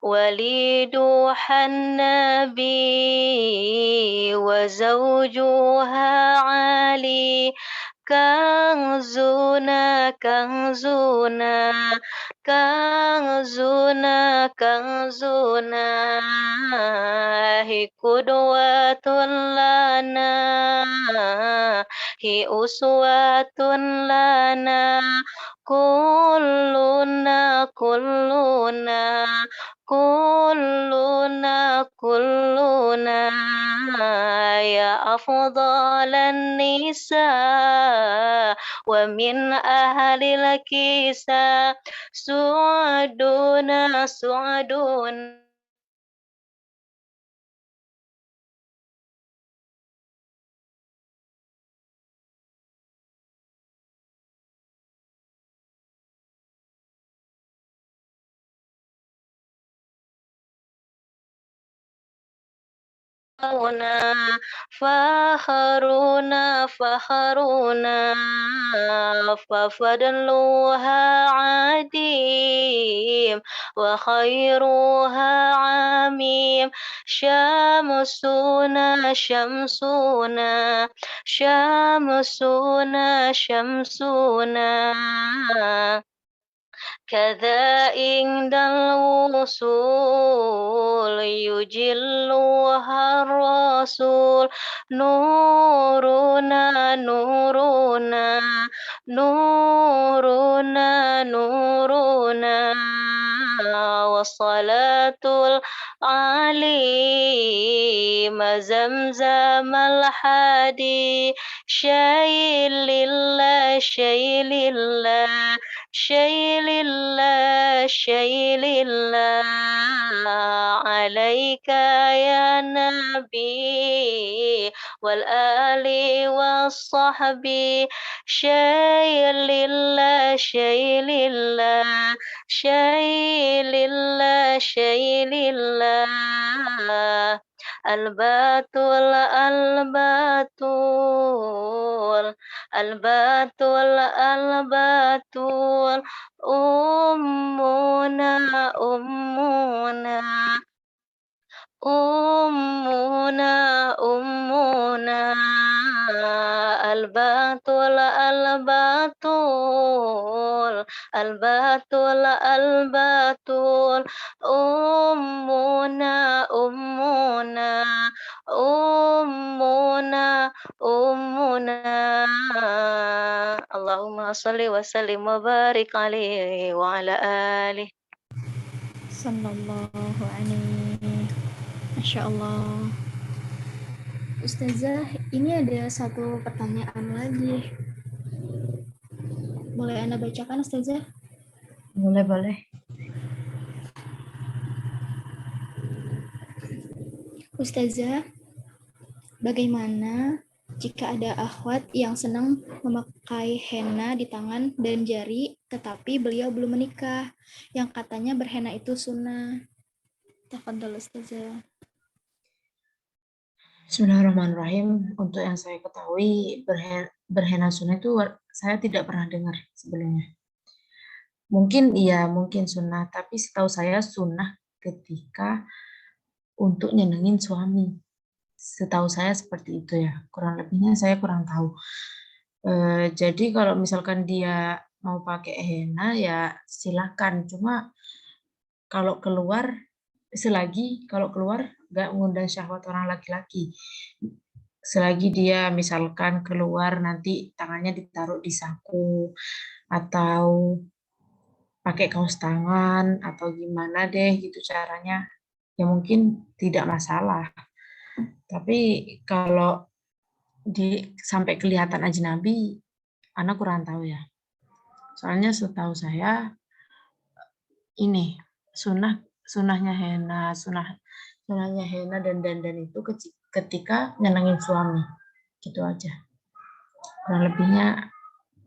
وليدها النبي وزوجها علي كنزنا كنزنا كنزنا كنزنا هي قدوة لنا هي أسوة لنا كلنا كلنا كلنا يا أفضل النساء ومن أهل الكساء سعدنا سعدنا فخرونا فخرونا ففضلها عديم وخيرها عميم شمسنا شمسنا شمسنا شمسنا كذا عند الوصول يجلها الرسول نورنا نورنا نورنا نورنا وصلاة العليم زمزم الحدي شيء لله شيء لله شيء لله شيء لله عليك يا نبي والآل والصحب شيء لله شيء لله شيء لله شيء لله الباتول الباتول الباتول الباتول أمنا أمنا أمنا أمنا الباتول الباتول الباتول الباتول أمنا أمنا أمنا أمنا اللهم صل وسلم وبارك عليه وعلى آله. Sallallahu alaihi. Masya Allah. Ustazah, ini ada satu pertanyaan lagi. Boleh Anda bacakan, Ustazah? Boleh, boleh. Ustazah, bagaimana jika ada akhwat yang senang memakai henna di tangan dan jari, tetapi beliau belum menikah, yang katanya berhenna itu sunnah? Tafadhol Ustazah. Bismillahirrahmanirrahim. Untuk yang saya ketahui, berhenna sunnah itu saya tidak pernah dengar sebelumnya. Mungkin iya, mungkin sunnah, tapi setahu saya sunnah ketika untuk nyenengin suami. Setahu saya seperti itu ya. Kurang lebihnya saya kurang tahu. Jadi kalau misalkan dia mau pakai henna ya silakan. Cuma kalau keluar, selagi kalau keluar nggak mengundang syahwat orang laki-laki. Selagi dia misalkan keluar nanti tangannya ditaruh di saku atau pakai kaos tangan atau gimana deh gitu caranya, ya mungkin tidak masalah. Tapi kalau sampai kelihatan ajnabi Ana kurang tahu ya. Soalnya setahu saya ini sunahnya henna, sunahnya henna dan dandan itu ketika nyenengin suami. Gitu aja. Kurang lebihnya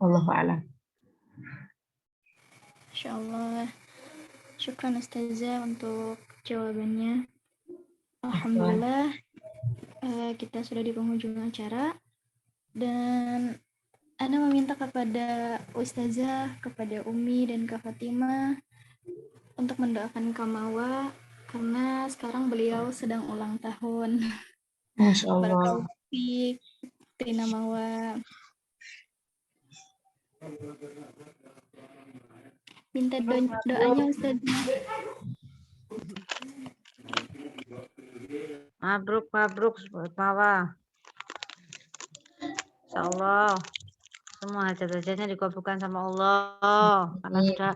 wallahu a'lam. Insyaallah. Syukran Ustazah untuk jawabannya. Alhamdulillah kita sudah di penghujung acara dan Ana meminta kepada Ustazah, kepada Umi dan Kak Fatimah untuk mendoakan Kamawa karena sekarang beliau sedang ulang tahun. Masya Allah. Barakallahu fiik, Tina Mawa. Minta doanya Ustazah. Mabruk buat Mawa. Insyaallah semua hajat-hajatnya dikabulkan sama Allah karena sudah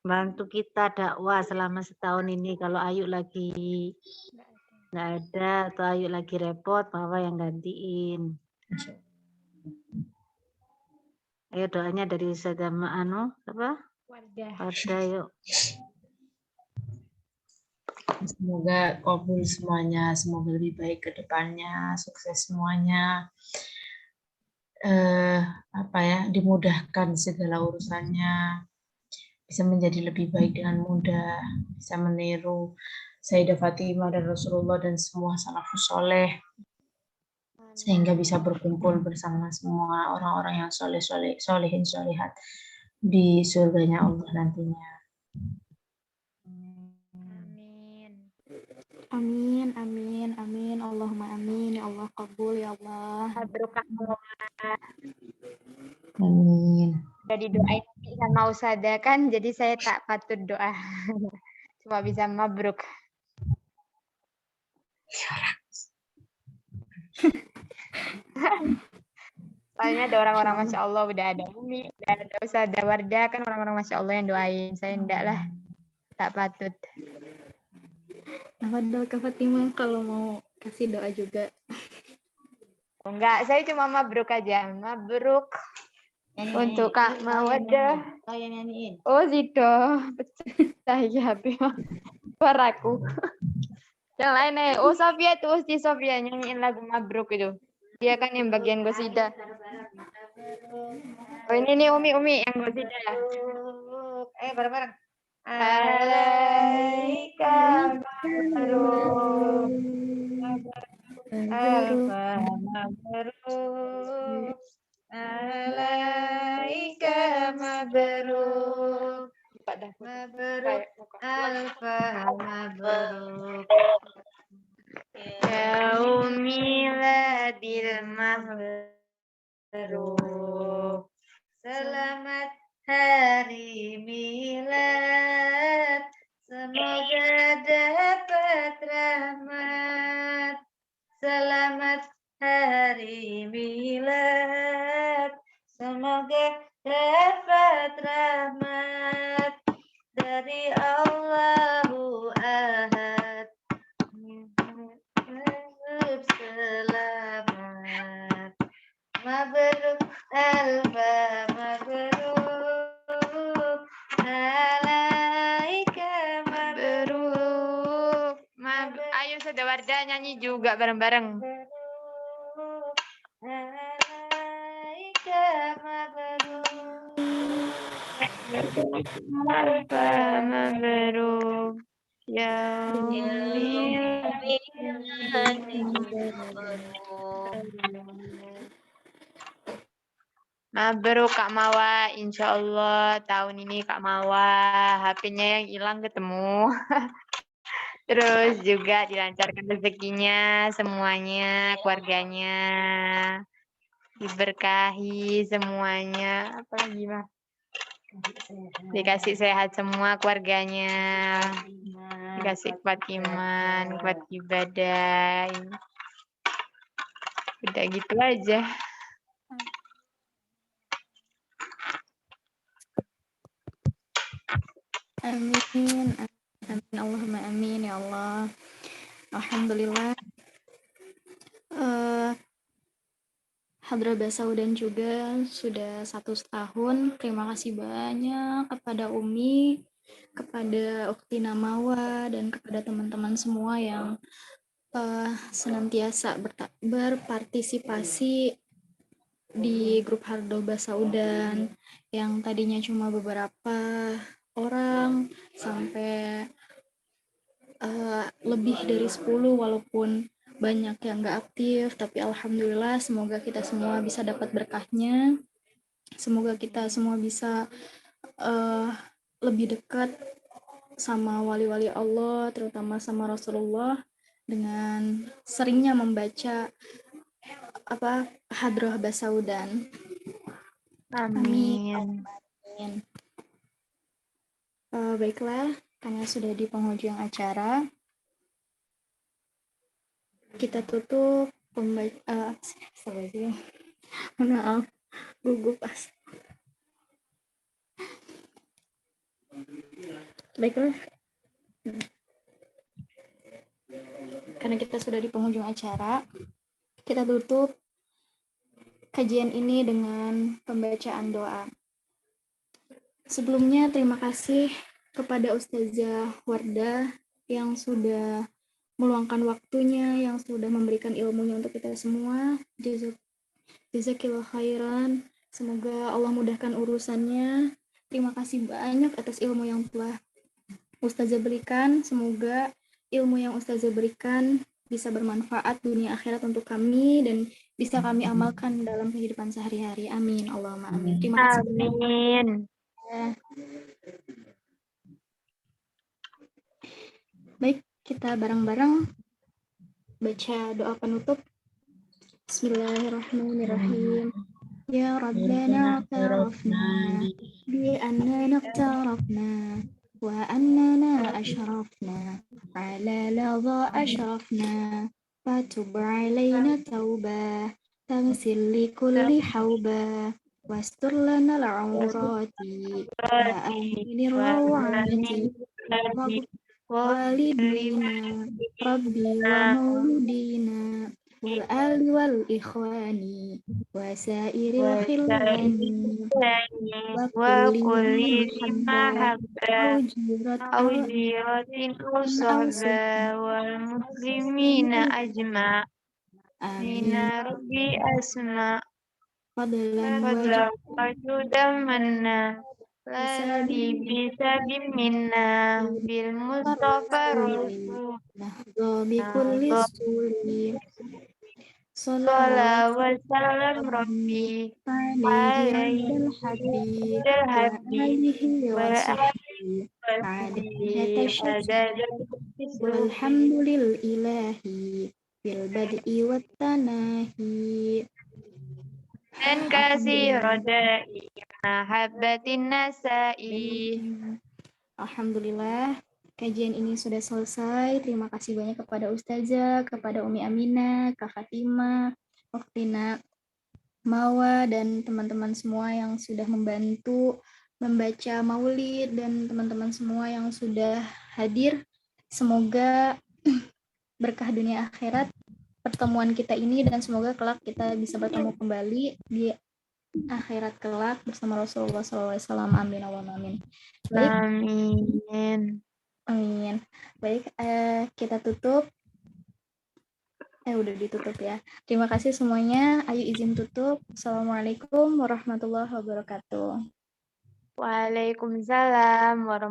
bantu kita dakwah selama setahun ini. Kalau Ayu lagi nggak ada atau Ayu lagi repot, Mawa yang gantiin. Ayo doanya dari Ustazah Wardah yuk. Semoga kabul semuanya, semoga lebih baik ke depannya, sukses semuanya. Dimudahkan segala urusannya, bisa menjadi lebih baik dengan mudah, bisa meniru Sayyidah Fatimah dan Rasulullah dan semua salafus soleh, sehingga bisa berkumpul bersama semua orang-orang yang solehin solehat di surganya Allah nantinya. Amin, amin, amin. Allahumma amin. Ya Allah, kabul ya Allah. Amin. Udah didoain sama Ustazah kan, jadi saya tak patut doa. Cuma bisa mabruk. Soalnya ada orang-orang Masya Allah, udah ada Umi, udah ada Ustazah Wardah, kan orang-orang Masya Allah yang doain. Saya enggak lah, tak patut. Nah, Kak Fatimah kalau mau kasih doa juga. Enggak, saya cuma mabruk aja. Mabruk. Untuk Kak Mawadah. Saya nyanyiin. Oh, Zido. Pecah ya, suaraku. Yang lain nih. Oh, Sofia tuh, si Sofia nyanyiin lagu Mabruk itu. Dia kan yang bagian gosida. Oh, ini nih Umi yang gosida. Bareng-bareng. Alaika mabruk. Alfa mabruk. Alaika mabruk. Mabruk. Alfa mabruk. Yaumiladil mabruk. Selamat hari milad. Semoga dapat rahmat. Selamat hari milad. Semoga dapat rahmat dari Allahu Ahad. Selamat mabruk alfa mabruk alaika Mabruk. Ayo Ustazah Wardah nyanyi juga bareng-bareng. alaika mabruk Alfa mabruk. Mabruk Kak Mawa, insya Allah tahun ini Kak Mawa HP-nya yang hilang ketemu. Terus juga dilancarkan rezekinya semuanya, keluarganya diberkahi semuanya. Apalagi mah? Dikasih sehat semua keluarganya, dikasih kuat iman, kuat ibadah. Udah gitu aja. Amin, amin, Allahumma amin ya Allah. Alhamdulillah. Hal Hadrah Basaudan juga sudah 1 tahun. Terima kasih banyak kepada Umi, kepada Ukti Namawa, dan kepada teman-teman semua yang senantiasa berpartisipasi di grup Hadrah Basaudan yang tadinya cuma beberapa orang sampai lebih dari 10 walaupun banyak yang nggak aktif, tapi alhamdulillah semoga kita semua bisa dapat berkahnya, semoga kita semua bisa lebih dekat sama wali-wali Allah, terutama sama Rasulullah, dengan seringnya membaca Hadrah Basaudan. Amin. Amin. Baiklah, karena sudah di penghujung acara, kita tutup maaf, gugup pas. Baiklah, karena kita sudah di penghujung acara, kita tutup kajian ini dengan pembacaan doa. Sebelumnya terima kasih kepada Ustazah Wardah yang sudah meluangkan waktunya, yang sudah memberikan ilmunya untuk kita semua. Jazakillah khairan. Semoga Allah mudahkan urusannya. Terima kasih banyak atas ilmu yang telah Ustazah berikan. Semoga ilmu yang Ustazah berikan bisa bermanfaat dunia akhirat untuk kami dan bisa kami amalkan dalam kehidupan sehari-hari. Amin. Allahumma amin. Terima kasih. Amin. Baik, kita bareng-bareng baca doa penutup. Bismillahirrahmanirrahim. Ya Rabbana tarafna bi annana tarafna wa annana ashrafna ala ladha ashrafna fatub alayna tawbah tamsil li kulli hawbah wastur lana al-awrati wa aminir rawati walidina rabbi wa mauludina wal ali wal ikhwani wa sairil khilani wa kulli mahabba aujiratin usahba wal muslimina ajma mina rabbi asma fadlan wajudan manna ladi bisa biminna bil mustafa rasul bi kulli suli salawat salam rabbi alaihi wal habib wa alihi walhamdulillahi bil bad'i wat tanahi dan kasih rodai mahabbatin nasai. Alhamdulillah, kajian ini sudah selesai. Terima kasih banyak kepada Ustazah, kepada Umi Aminah, Kak Fatimah, Oktina Mawa, dan teman-teman semua yang sudah membantu membaca maulid, dan teman-teman semua yang sudah hadir. Semoga berkah dunia akhirat pertemuan kita ini, dan semoga kelak kita bisa bertemu kembali di akhirat kelak bersama Rasulullah SAW. Amin. Allahumma amin. Baik. Amin. Amin. Baik, kita tutup. Udah ditutup ya. Terima kasih semuanya. Ayo izin tutup. Assalamualaikum warahmatullahi wabarakatuh. Waalaikumsalam warahmatullahi